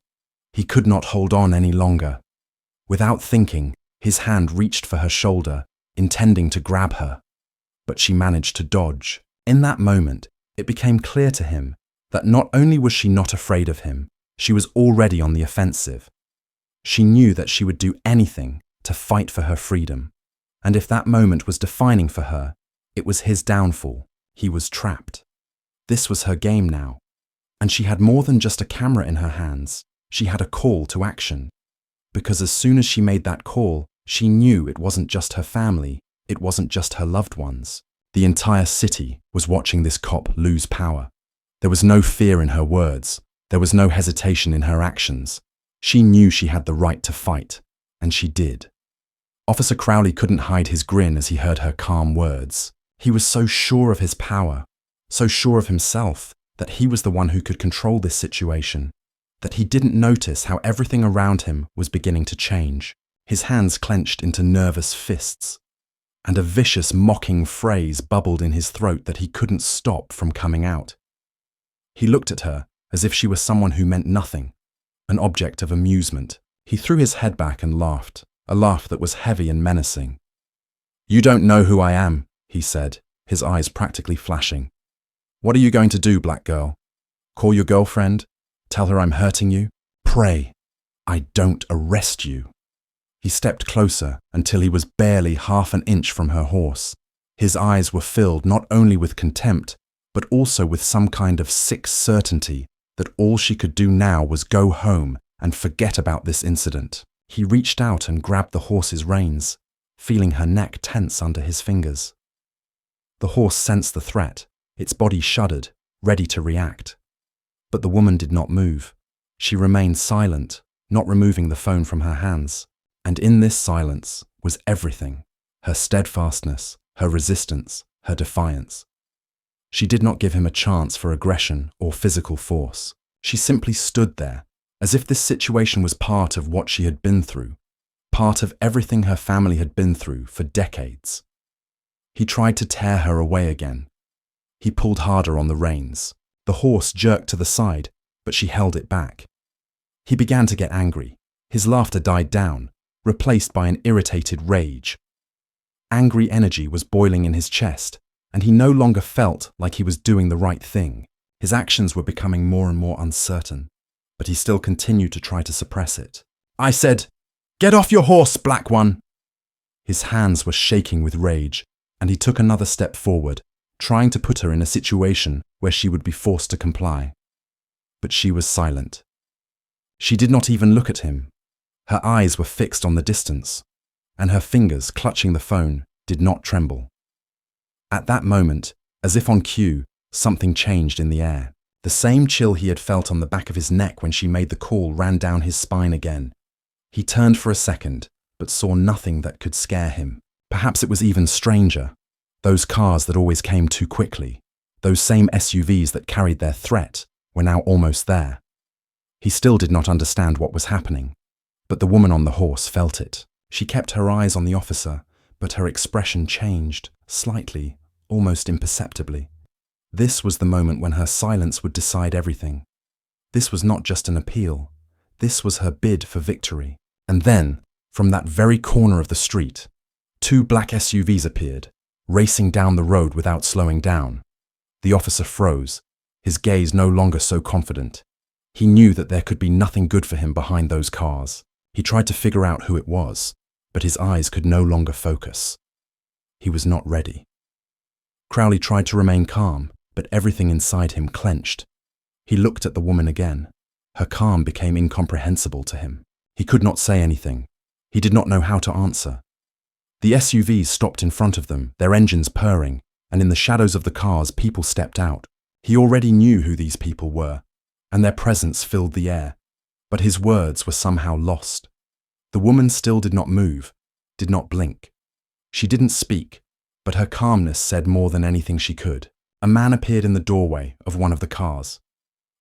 He could not hold on any longer. Without thinking, his hand reached for her shoulder, intending to grab her. But she managed to dodge. In that moment, it became clear to him that not only was she not afraid of him, she was already on the offensive. She knew that she would do anything to fight for her freedom. And if that moment was defining for her, it was his downfall. He was trapped. This was her game now. And she had more than just a camera in her hands. She had a call to action. Because as soon as she made that call, she knew it wasn't just her family, it wasn't just her loved ones. The entire city was watching this cop lose power. There was no fear in her words. There was no hesitation in her actions. She knew she had the right to fight, and she did. Officer Crowley couldn't hide his grin as he heard her calm words. He was so sure of his power, so sure of himself, that he was the one who could control this situation, that he didn't notice how everything around him was beginning to change. His hands clenched into nervous fists, and a vicious, mocking phrase bubbled in his throat that he couldn't stop from coming out. He looked at her as if she were someone who meant nothing, an object of amusement. He threw his head back and laughed, a laugh that was heavy and menacing. "You don't know who I am," he said. his eyes practically flashing. "What are you going to do, black girl? Call your girlfriend? Tell her I'm hurting you? Pray I don't arrest you." He stepped closer until he was barely half an inch from her horse. His eyes were filled not only with contempt, but also with some kind of sick certainty that all she could do now was go home and forget about this incident. He reached out and grabbed the horse's reins, feeling her neck tense under his fingers. The horse sensed the threat. Its body shuddered, ready to react. But the woman did not move. She remained silent, not removing the phone from her hands. And in this silence was everything: her steadfastness, her resistance, her defiance. She did not give him a chance for aggression or physical force. She simply stood there, as if this situation was part of what she had been through, part of everything her family had been through for decades. He tried to tear her away again. He pulled harder on the reins. The horse jerked to the side, but she held it back. He began to get angry. His laughter died down, replaced by an irritated rage. Angry energy was boiling in his chest, and he no longer felt like he was doing the right thing. His actions were becoming more and more uncertain, but he still continued to try to suppress it. "I said, get off your horse, black one!" His hands were shaking with rage, and he took another step forward, trying to put her in a situation where she would be forced to comply. But she was silent. She did not even look at him. Her eyes were fixed on the distance, and her fingers, clutching the phone, did not tremble. At that moment, as if on cue, something changed in the air. The same chill he had felt on the back of his neck when she made the call ran down his spine again. He turned for a second, but saw nothing that could scare him. Perhaps it was even stranger. Those cars that always came too quickly, those same SUVs that carried their threat, were now almost there. He still did not understand what was happening, but the woman on the horse felt it. She kept her eyes on the officer, but her expression changed, slightly, almost imperceptibly. This was the moment when her silence would decide everything. This was not just an appeal. This was her bid for victory. And then, from that very corner of the street, 2 black SUVs appeared, racing down the road without slowing down. The officer froze, his gaze no longer so confident. He knew that there could be nothing good for him behind those cars. He tried to figure out who it was, but his eyes could no longer focus. He was not ready. Crowley tried to remain calm, but everything inside him clenched. He looked at the woman again. Her calm became incomprehensible to him. He could not say anything. He did not know how to answer. The SUVs stopped in front of them, their engines purring, and in the shadows of the cars people stepped out. He already knew who these people were, and their presence filled the air, but his words were somehow lost. The woman still did not move, did not blink. She didn't speak, but her calmness said more than anything she could. A man appeared in the doorway of one of the cars.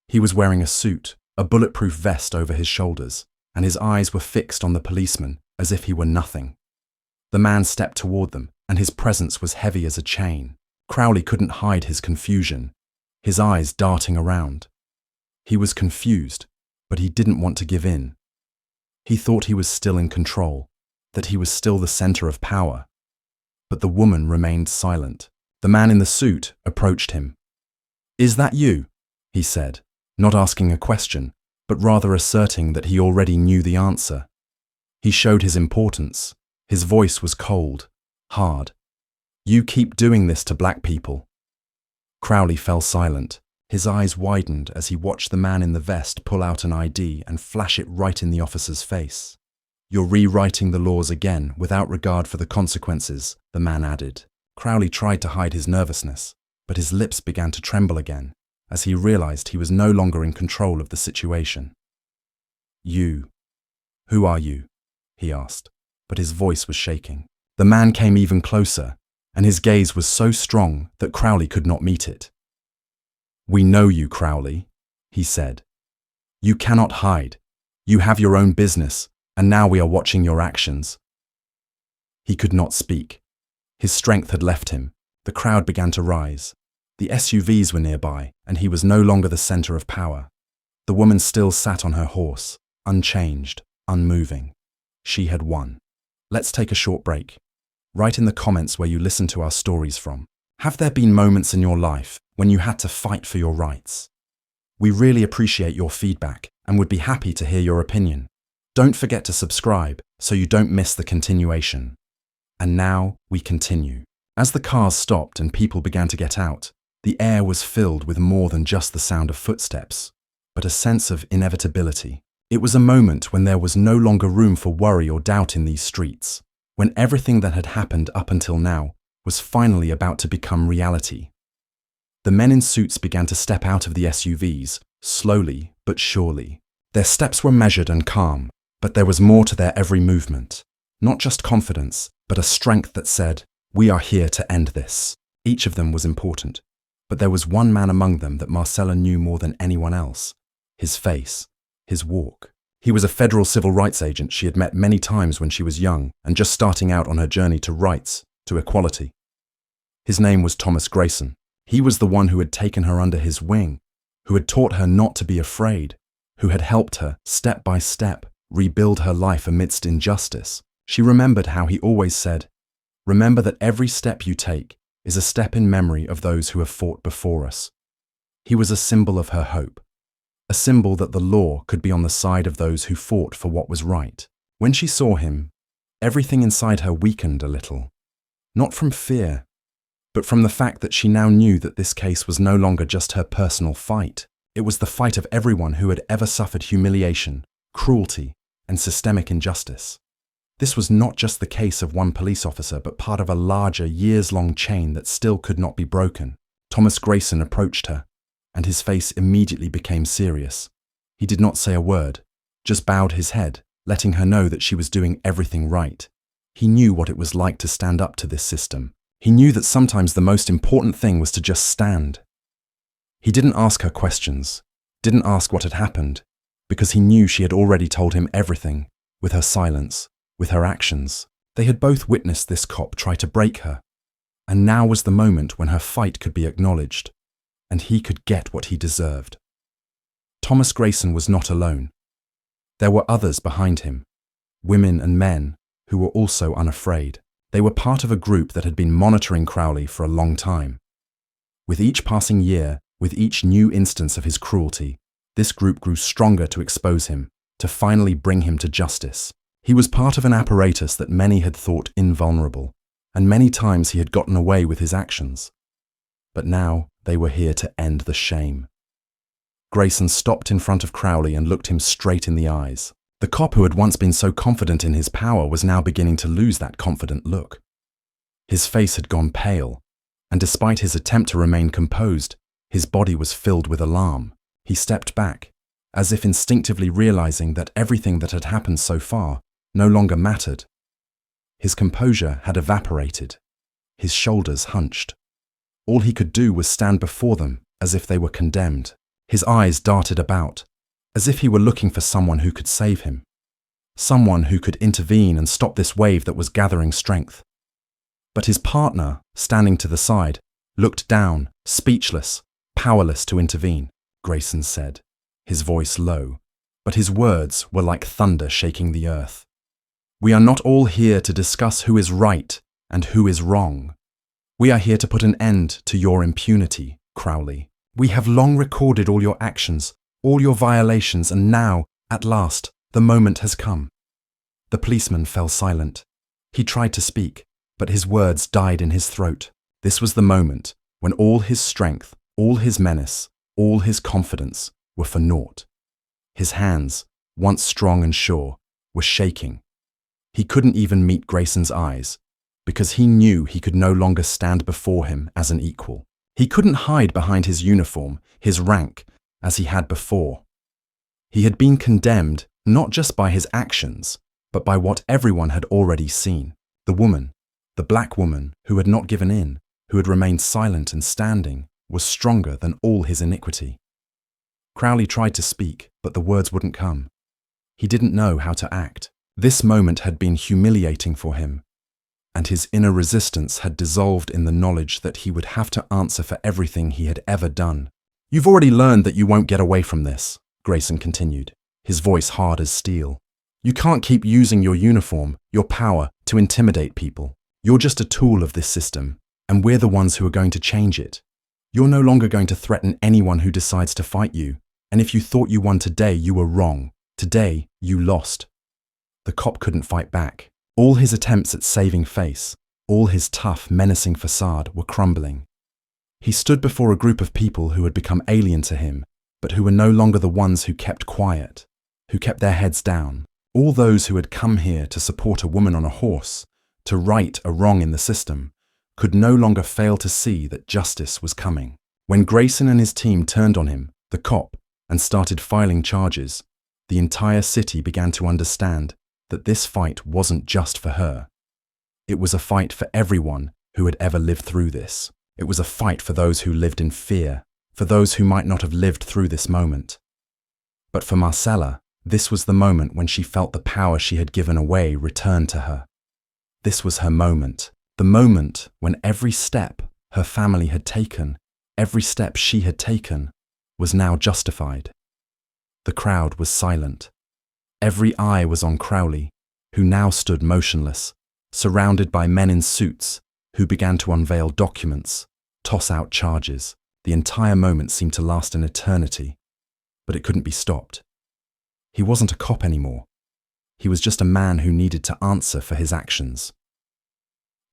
He was wearing a suit, a bulletproof vest over his shoulders, and his eyes were fixed on the policeman as if he were nothing. The man stepped toward them, and his presence was heavy as a chain. Crowley couldn't hide his confusion, his eyes darting around. He was confused, but he didn't want to give in. He thought he was still in control, that he was still the center of power. But the woman remained silent. The man in the suit approached him. "Is that you?" he said, not asking a question, but rather asserting that he already knew the answer. He showed his importance. His voice was cold, hard. "You keep doing this to black people." Crowley fell silent. His eyes widened as he watched the man in the vest pull out an ID and flash it right in the officer's face. "You're rewriting the laws again without regard for the consequences," the man added. Crowley tried to hide his nervousness, but his lips began to tremble again as he realized he was no longer in control of the situation. "You. Who are you?" he asked, but his voice was shaking. The man came even closer, and his gaze was so strong that Crowley could not meet it. "We know you, Crowley," he said. "You cannot hide. You have your own business, and now we are watching your actions." He could not speak. His strength had left him. The crowd began to rise. The SUVs were nearby, and he was no longer the center of power. The woman still sat on her horse, unchanged, unmoving. She had won. Let's take a short break. Write in the comments where you listen to our stories from. Have there been moments in your life when you had to fight for your rights? We really appreciate your feedback and would be happy to hear your opinion. Don't forget to subscribe so you don't miss the continuation. And now we continue. As the cars stopped and people began to get out, the air was filled with more than just the sound of footsteps, but a sense of inevitability. It was a moment when there was no longer room for worry or doubt in these streets, when everything that had happened up until now was finally about to become reality. The men in suits began to step out of the SUVs, slowly but surely. Their steps were measured and calm, but there was more to their every movement. Not just confidence, but a strength that said, "We are here to end this." Each of them was important, but there was one man among them that Marcella knew more than anyone else. His face, his walk. He was a federal civil rights agent she had met many times when she was young and just starting out on her journey to rights, to equality. His name was Thomas Grayson. He was the one who had taken her under his wing, who had taught her not to be afraid, who had helped her, step by step, rebuild her life amidst injustice. She remembered how he always said, "Remember that every step you take is a step in memory of those who have fought before us." He was a symbol of her hope, a symbol that the law could be on the side of those who fought for what was right. When she saw him, everything inside her weakened a little. Not from fear, but from the fact that she now knew that this case was no longer just her personal fight. It was the fight of everyone who had ever suffered humiliation, cruelty, and systemic injustice. This was not just the case of one police officer, but part of a larger, years-long chain that still could not be broken. Thomas Grayson approached her, and his face immediately became serious. He did not say a word, just bowed his head, letting her know that she was doing everything right. He knew what it was like to stand up to this system. He knew that sometimes the most important thing was to just stand. He didn't ask her questions, didn't ask what had happened, because he knew she had already told him everything, with her silence, with her actions. They had both witnessed this cop try to break her, and now was the moment when her fight could be acknowledged, and he could get what he deserved. Thomas Grayson was not alone. There were others behind him, women and men, who were also unafraid. They were part of a group that had been monitoring Crowley for a long time. With each passing year, with each new instance of his cruelty, this group grew stronger to expose him, to finally bring him to justice. He was part of an apparatus that many had thought invulnerable, and many times he had gotten away with his actions. But now they were here to end the shame. Grayson stopped in front of Crowley and looked him straight in the eyes. The cop who had once been so confident in his power was now beginning to lose that confident look. His face had gone pale, and despite his attempt to remain composed, his body was filled with alarm. He stepped back, as if instinctively realizing that everything that had happened so far no longer mattered. His composure had evaporated. His shoulders hunched. All he could do was stand before them as if they were condemned. His eyes darted about, as if he were looking for someone who could save him, someone who could intervene and stop this wave that was gathering strength. But his partner, standing to the side, looked down, speechless, powerless to intervene. Grayson said, his voice low, but his words were like thunder shaking the earth. "We are not all here to discuss who is right and who is wrong. We are here to put an end to your impunity, Crowley. We have long recorded all your actions, all your violations, and now, at last, the moment has come." The policeman fell silent. He tried to speak, but his words died in his throat. This was the moment when all his strength, all his menace, all his confidence were for naught. His hands, once strong and sure, were shaking. He couldn't even meet Grayson's eyes, because he knew he could no longer stand before him as an equal. He couldn't hide behind his uniform, his rank, as he had before. He had been condemned not just by his actions, but by what everyone had already seen. The woman, the black woman who had not given in, who had remained silent and standing, was stronger than all his iniquity. Crowley tried to speak, but the words wouldn't come. He didn't know how to act. This moment had been humiliating for him, and his inner resistance had dissolved in the knowledge that he would have to answer for everything he had ever done. "You've already learned that you won't get away from this," Grayson continued, his voice hard as steel. "You can't keep using your uniform, your power, to intimidate people. You're just a tool of this system. And we're the ones who are going to change it. You're no longer going to threaten anyone who decides to fight you. And if you thought you won today, you were wrong. Today, you lost. The cop couldn't fight back. All his attempts at saving face, all his tough, menacing facade were crumbling. He stood before a group of people who had become alien to him, but who were no longer the ones who kept quiet, who kept their heads down. All those who had come here to support a woman on a horse, to right a wrong in the system, could no longer fail to see that justice was coming. When Grayson and his team turned on him, the cop, and started filing charges, the entire city began to understand that this fight wasn't just for her. It was a fight for everyone who had ever lived through this. It was a fight for those who lived in fear, for those who might not have lived through this moment. But for Marcella, this was the moment when she felt the power she had given away return to her. This was her moment, the moment when every step her family had taken, every step she had taken, was now justified. The crowd was silent. Every eye was on Crowley, who now stood motionless, surrounded by men in suits who began to unveil documents, toss out charges. The entire moment seemed to last an eternity, but it couldn't be stopped. He wasn't a cop anymore. He was just a man who needed to answer for his actions.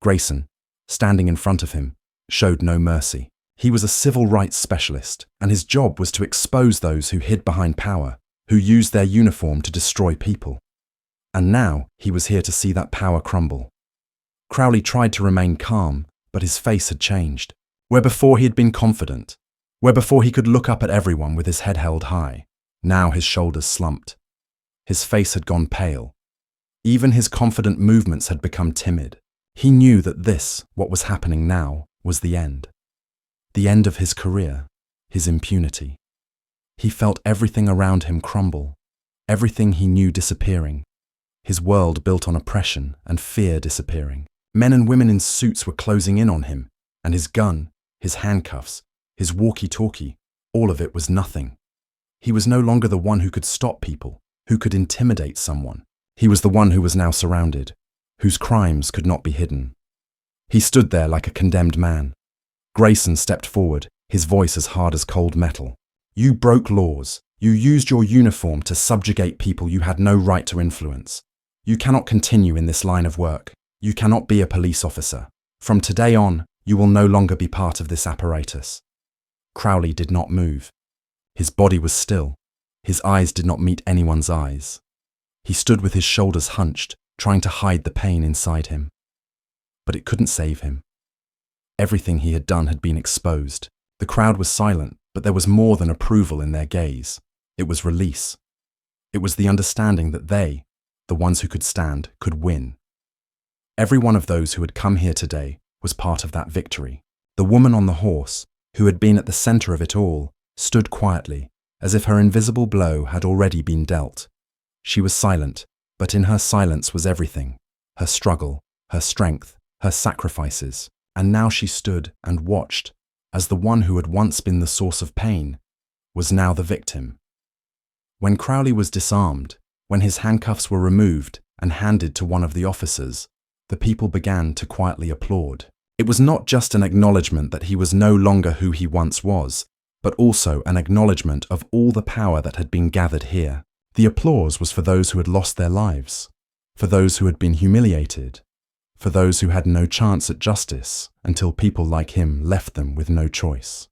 Grayson, standing in front of him, showed no mercy. He was a civil rights specialist, and his job was to expose those who hid behind power, who used their uniform to destroy people. And now he was here to see that power crumble. Crowley tried to remain calm, but his face had changed. Where before he had been confident, where before he could look up at everyone with his head held high, now his shoulders slumped. His face had gone pale. Even his confident movements had become timid. He knew that this, what was happening now, was the end. The end of his career, his impunity. He felt everything around him crumble, everything he knew disappearing, his world built on oppression and fear disappearing. Men and women in suits were closing in on him, and his gun, his handcuffs, his walkie-talkie, all of it was nothing. He was no longer the one who could stop people, who could intimidate someone. He was the one who was now surrounded, whose crimes could not be hidden. He stood there like a condemned man. Grayson stepped forward, his voice as hard as cold metal. You broke laws. You used your uniform to subjugate people you had no right to influence. You cannot continue in this line of work. You cannot be a police officer. From today on, you will no longer be part of this apparatus. Crowley did not move. His body was still. His eyes did not meet anyone's eyes. He stood with his shoulders hunched, trying to hide the pain inside him. But it couldn't save him. Everything he had done had been exposed. The crowd was silent, but there was more than approval in their gaze. It was release. It was the understanding that they, the ones who could stand, could win. Every one of those who had come here today was part of that victory. The woman on the horse, who had been at the center of it all, stood quietly, as if her invisible blow had already been dealt. She was silent, but in her silence was everything. Her struggle, her strength, her sacrifices. And now she stood and watched, as the one who had once been the source of pain was now the victim. When Crowley was disarmed, when his handcuffs were removed and handed to one of the officers, the people began to quietly applaud. It was not just an acknowledgement that he was no longer who he once was, but also an acknowledgement of all the power that had been gathered here. The applause was for those who had lost their lives, for those who had been humiliated, for those who had no chance at justice until people like him left them with no choice.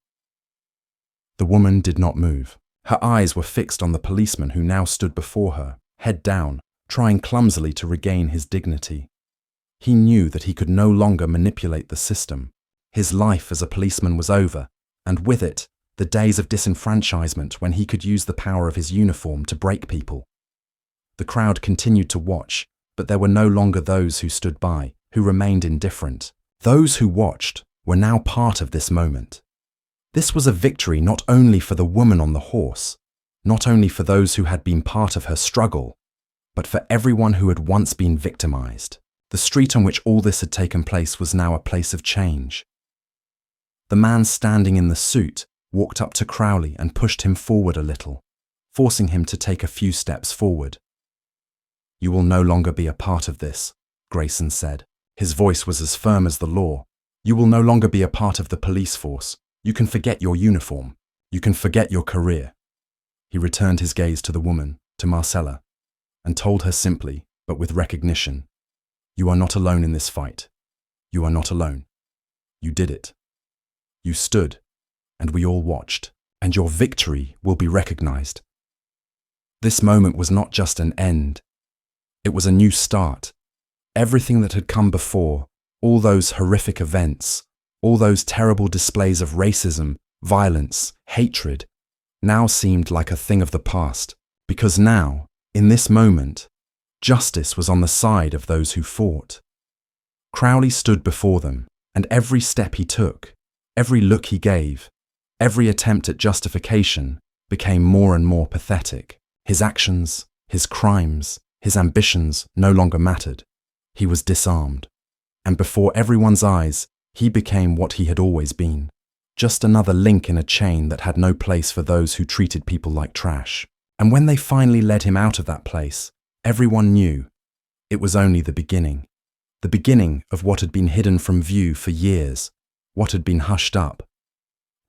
The woman did not move. Her eyes were fixed on the policeman who now stood before her, head down, trying clumsily to regain his dignity. He knew that he could no longer manipulate the system. His life as a policeman was over, and with it, the days of disenfranchisement when he could use the power of his uniform to break people. The crowd continued to watch, but there were no longer those who stood by, who remained indifferent. Those who watched were now part of this moment. This was a victory not only for the woman on the horse, not only for those who had been part of her struggle, but for everyone who had once been victimized. The street on which all this had taken place was now a place of change. The man standing in the suit walked up to Crowley and pushed him forward a little, forcing him to take a few steps forward. You will no longer be a part of this, Grayson said. His voice was as firm as the law, You will no longer be a part of the police force. You can forget your uniform. You can forget your career. He returned his gaze to the woman, to Marcella, and told her simply, but with recognition, "You are not alone in this fight. You are not alone. You did it. You stood, and we all watched, and your victory will be recognized." This moment was not just an end. It was a new start. Everything that had come before, all those horrific events, all those terrible displays of racism, violence, hatred, now seemed like a thing of the past, because now, in this moment, justice was on the side of those who fought. Crowley stood before them, and every step he took, every look he gave, every attempt at justification became more and more pathetic. His actions, his crimes, his ambitions no longer mattered. He was disarmed, and before everyone's eyes, he became what he had always been, just another link in a chain that had no place for those who treated people like trash. And when they finally led him out of that place, everyone knew it was only the beginning of what had been hidden from view for years, what had been hushed up.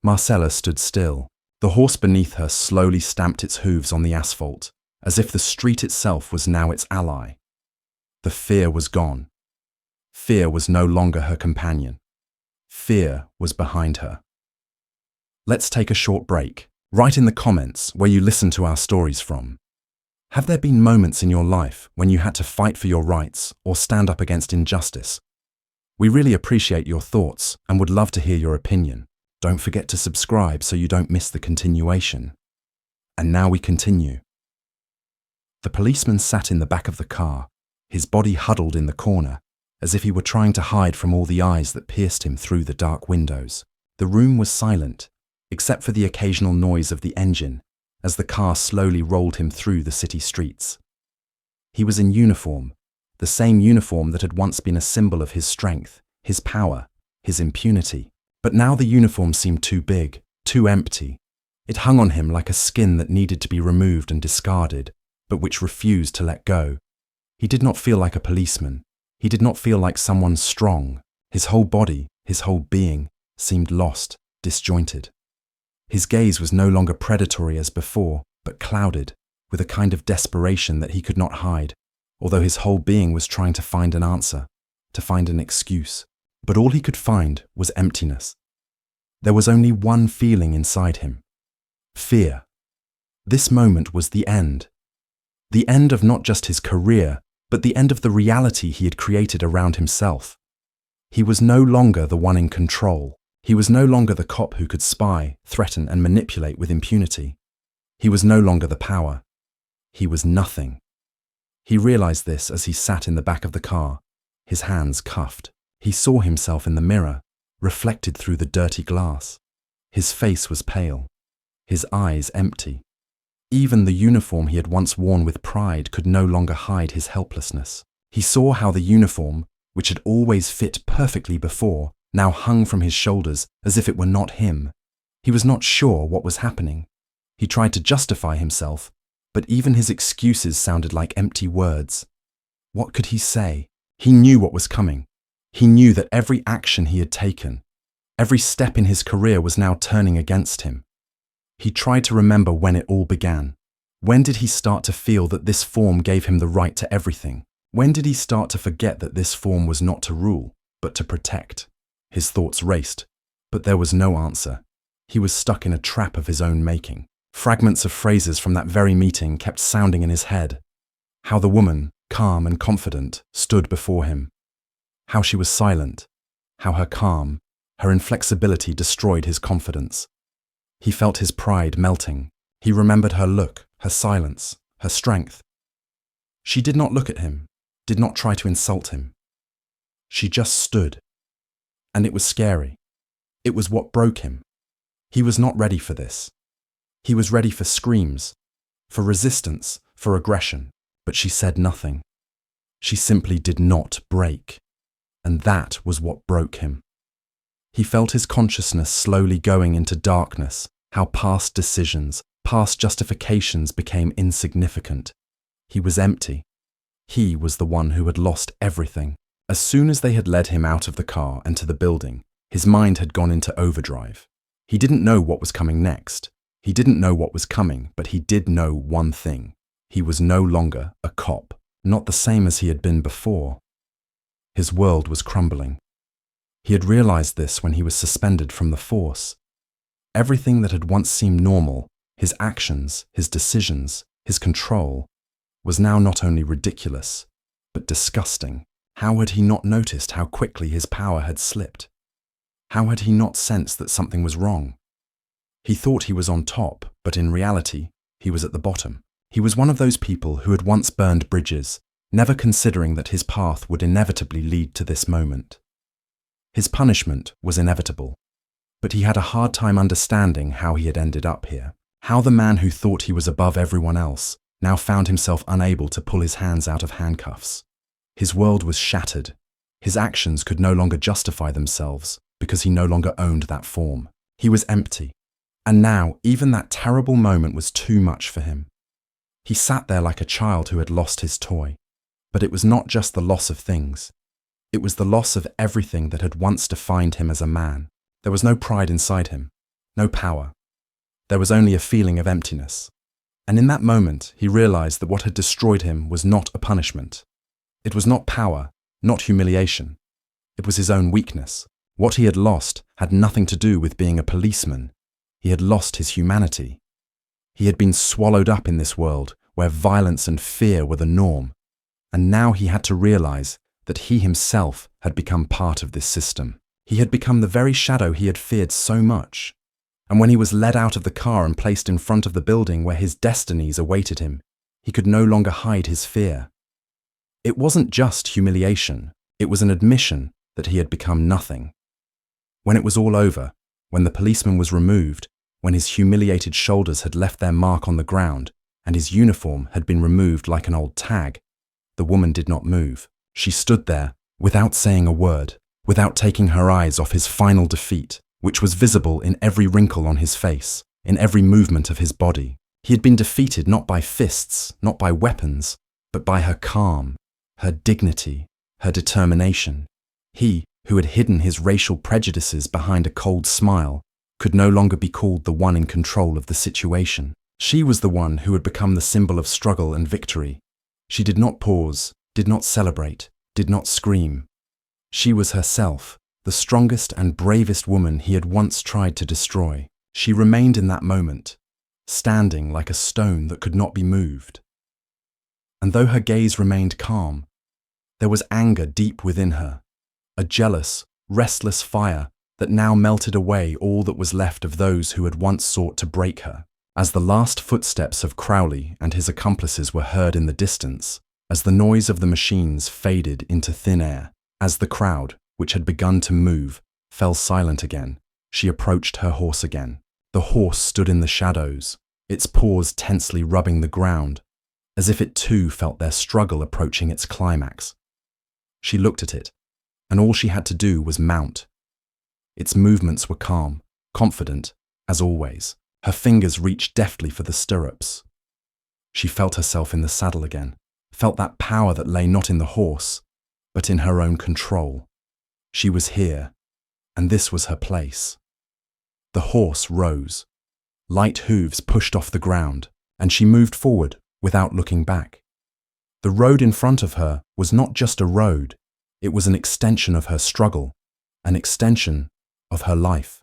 Marcella stood still. The horse beneath her slowly stamped its hooves on the asphalt, as if the street itself was now its ally. The fear was gone. Fear was no longer her companion. Fear was behind her. Let's take a short break. Write in the comments where you listen to our stories from. Have there been moments in your life when you had to fight for your rights or stand up against injustice? We really appreciate your thoughts and would love to hear your opinion. Don't forget to subscribe so you don't miss the continuation. And now we continue. The policeman sat in the back of the car, his body huddled in the corner, as if he were trying to hide from all the eyes that pierced him through the dark windows. The room was silent, except for the occasional noise of the engine, as the car slowly rolled him through the city streets. He was in uniform, the same uniform that had once been a symbol of his strength, his power, his impunity. But now the uniform seemed too big, too empty. It hung on him like a skin that needed to be removed and discarded, but which refused to let go. He did not feel like a policeman. He did not feel like someone strong. His whole body, his whole being, seemed lost, disjointed. His gaze was no longer predatory as before, but clouded, with a kind of desperation that he could not hide, although his whole being was trying to find an answer, to find an excuse. But all he could find was emptiness. There was only one feeling inside him: fear. This moment was the end. The end of not just his career, but the end of the reality he had created around himself. He was no longer the one in control. He was no longer the cop who could spy, threaten, and manipulate with impunity. He was no longer the power. He was nothing. He realized this as he sat in the back of the car, his hands cuffed. He saw himself in the mirror, reflected through the dirty glass. His face was pale, his eyes empty. Even the uniform he had once worn with pride could no longer hide his helplessness. He saw how the uniform, which had always fit perfectly before, now hung from his shoulders as if it were not him. He was not sure what was happening. He tried to justify himself, but even his excuses sounded like empty words. What could he say? He knew what was coming. He knew that every action he had taken, every step in his career was now turning against him. He tried to remember when it all began. When did he start to feel that this form gave him the right to everything? When did he start to forget that this form was not to rule, but to protect? His thoughts raced, but there was no answer. He was stuck in a trap of his own making. Fragments of phrases from that very meeting kept sounding in his head. How the woman, calm and confident, stood before him. How she was silent. How her calm, her inflexibility destroyed his confidence. He felt his pride melting. He remembered her look, her silence, her strength. She did not look at him, did not try to insult him. She just stood. And it was scary. It was what broke him. He was not ready for this. He was ready for screams, for resistance, for aggression, but she said nothing. She simply did not break. And that was what broke him. He felt his consciousness slowly going into darkness, how past decisions, past justifications became insignificant. He was empty. He was the one who had lost everything. As soon as they had led him out of the car and to the building, his mind had gone into overdrive. He didn't know what was coming next. He didn't know what was coming, but he did know one thing. He was no longer a cop, not the same as he had been before. His world was crumbling. He had realized this when he was suspended from the force. Everything that had once seemed normal, his actions, his decisions, his control, was now not only ridiculous, but disgusting. How had he not noticed how quickly his power had slipped? How had he not sensed that something was wrong? He thought he was on top, but in reality, he was at the bottom. He was one of those people who had once burned bridges, never considering that his path would inevitably lead to this moment. His punishment was inevitable, but he had a hard time understanding how he had ended up here. How the man who thought he was above everyone else now found himself unable to pull his hands out of handcuffs. His world was shattered. His actions could no longer justify themselves because he no longer owned that form. He was empty. And now, even that terrible moment was too much for him. He sat there like a child who had lost his toy. But it was not just the loss of things. It was the loss of everything that had once defined him as a man. There was no pride inside him, no power. There was only a feeling of emptiness. And in that moment, he realized that what had destroyed him was not a punishment. It was not power, not humiliation. It was his own weakness. What he had lost had nothing to do with being a policeman. He had lost his humanity. He had been swallowed up in this world where violence and fear were the norm. And now he had to realize that he himself had become part of this system. He had become the very shadow he had feared so much. And when he was led out of the car and placed in front of the building where his destinies awaited him, he could no longer hide his fear. It wasn't just humiliation, it was an admission that he had become nothing. When it was all over, when the policeman was removed, when his humiliated shoulders had left their mark on the ground and his uniform had been removed like an old tag, the woman did not move. She stood there, without saying a word, without taking her eyes off his final defeat, which was visible in every wrinkle on his face, in every movement of his body. He had been defeated not by fists, not by weapons, but by her calm, her dignity, her determination. He, who had hidden his racial prejudices behind a cold smile, could no longer be called the one in control of the situation. She was the one who had become the symbol of struggle and victory. She did not pause, did not celebrate, did not scream. She was herself, the strongest and bravest woman he had once tried to destroy. She remained in that moment, standing like a stone that could not be moved. And though her gaze remained calm, there was anger deep within her, a jealous, restless fire that now melted away all that was left of those who had once sought to break her. As the last footsteps of Crowley and his accomplices were heard in the distance, as the noise of the machines faded into thin air, as the crowd, which had begun to move, fell silent again, she approached her horse again. The horse stood in the shadows, its paws tensely rubbing the ground, as if it too felt their struggle approaching its climax. She looked at it, and all she had to do was mount. Its movements were calm, confident, as always. Her fingers reached deftly for the stirrups. She felt herself in the saddle again, felt that power that lay not in the horse, but in her own control. She was here, and this was her place. The horse rose. Light hooves pushed off the ground, and she moved forward without looking back. The road in front of her was not just a road, it was an extension of her struggle, an extension of her life.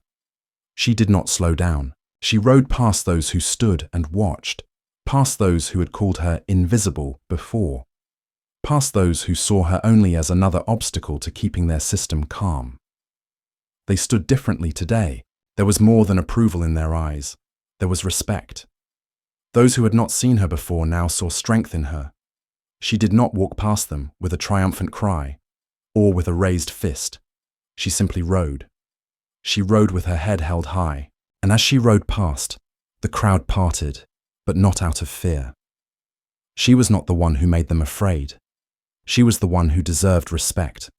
She did not slow down. She rode past those who stood and watched, past those who had called her invisible before, past those who saw her only as another obstacle to keeping their system calm. They stood differently today. There was more than approval in their eyes. There was respect. Those who had not seen her before now saw strength in her. She did not walk past them with a triumphant cry or with a raised fist. She simply rode. She rode with her head held high. And as she rode past, the crowd parted, but not out of fear. She was not the one who made them afraid. She was the one who deserved respect.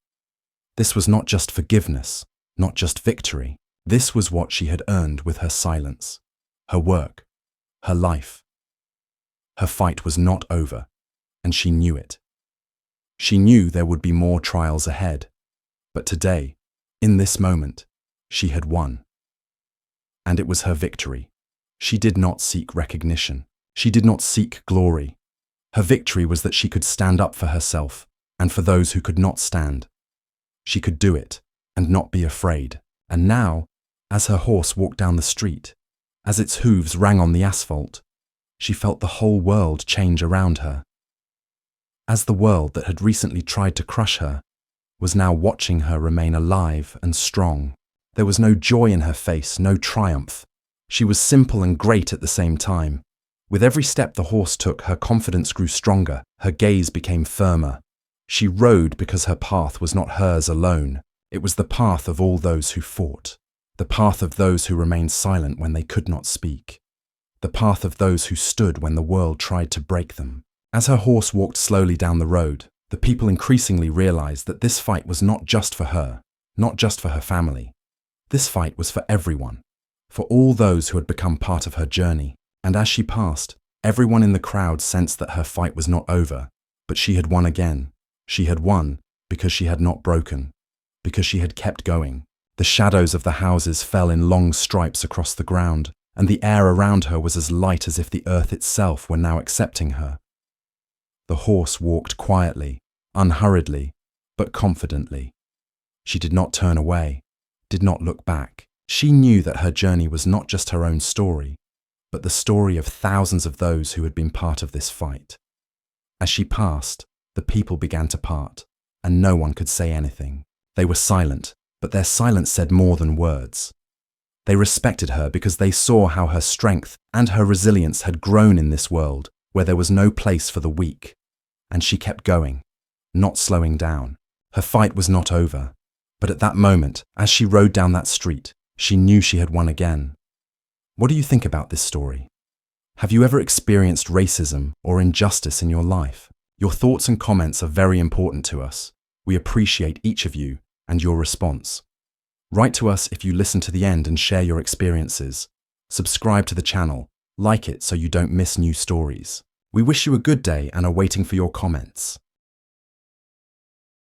This was not just forgiveness, not just victory. This was what she had earned with her silence, her work, her life. Her fight was not over, and she knew it. She knew there would be more trials ahead. But today, in this moment, she had won. And it was her victory. She did not seek recognition. She did not seek glory. Her victory was that she could stand up for herself and for those who could not stand. She could do it and not be afraid. And now, as her horse walked down the street, as its hooves rang on the asphalt, she felt the whole world change around her. As the world that had recently tried to crush her was now watching her remain alive and strong. There was no joy in her face, no triumph. She was simple and great at the same time. With every step the horse took, her confidence grew stronger, her gaze became firmer. She rode because her path was not hers alone. It was the path of all those who fought, the path of those who remained silent when they could not speak, the path of those who stood when the world tried to break them. As her horse walked slowly down the road, the people increasingly realized that this fight was not just for her, not just for her family. This fight was for everyone, for all those who had become part of her journey. And as she passed, everyone in the crowd sensed that her fight was not over, but she had won again. She had won because she had not broken, because she had kept going. The shadows of the houses fell in long stripes across the ground, and the air around her was as light as if the earth itself were now accepting her. The horse walked quietly, unhurriedly, but confidently. She did not turn away, did not look back. She knew that her journey was not just her own story, but the story of thousands of those who had been part of this fight. As she passed, the people began to part, and no one could say anything. They were silent, but their silence said more than words. They respected her because they saw how her strength and her resilience had grown in this world where there was no place for the weak. And she kept going, not slowing down. Her fight was not over. But at that moment, as she rode down that street, she knew she had won again. What do you think about this story? Have you ever experienced racism or injustice in your life? Your thoughts and comments are very important to us. We appreciate each of you and your response. Write to us if you listen to the end and share your experiences. Subscribe to the channel, like it so you don't miss new stories. We wish you a good day and are waiting for your comments.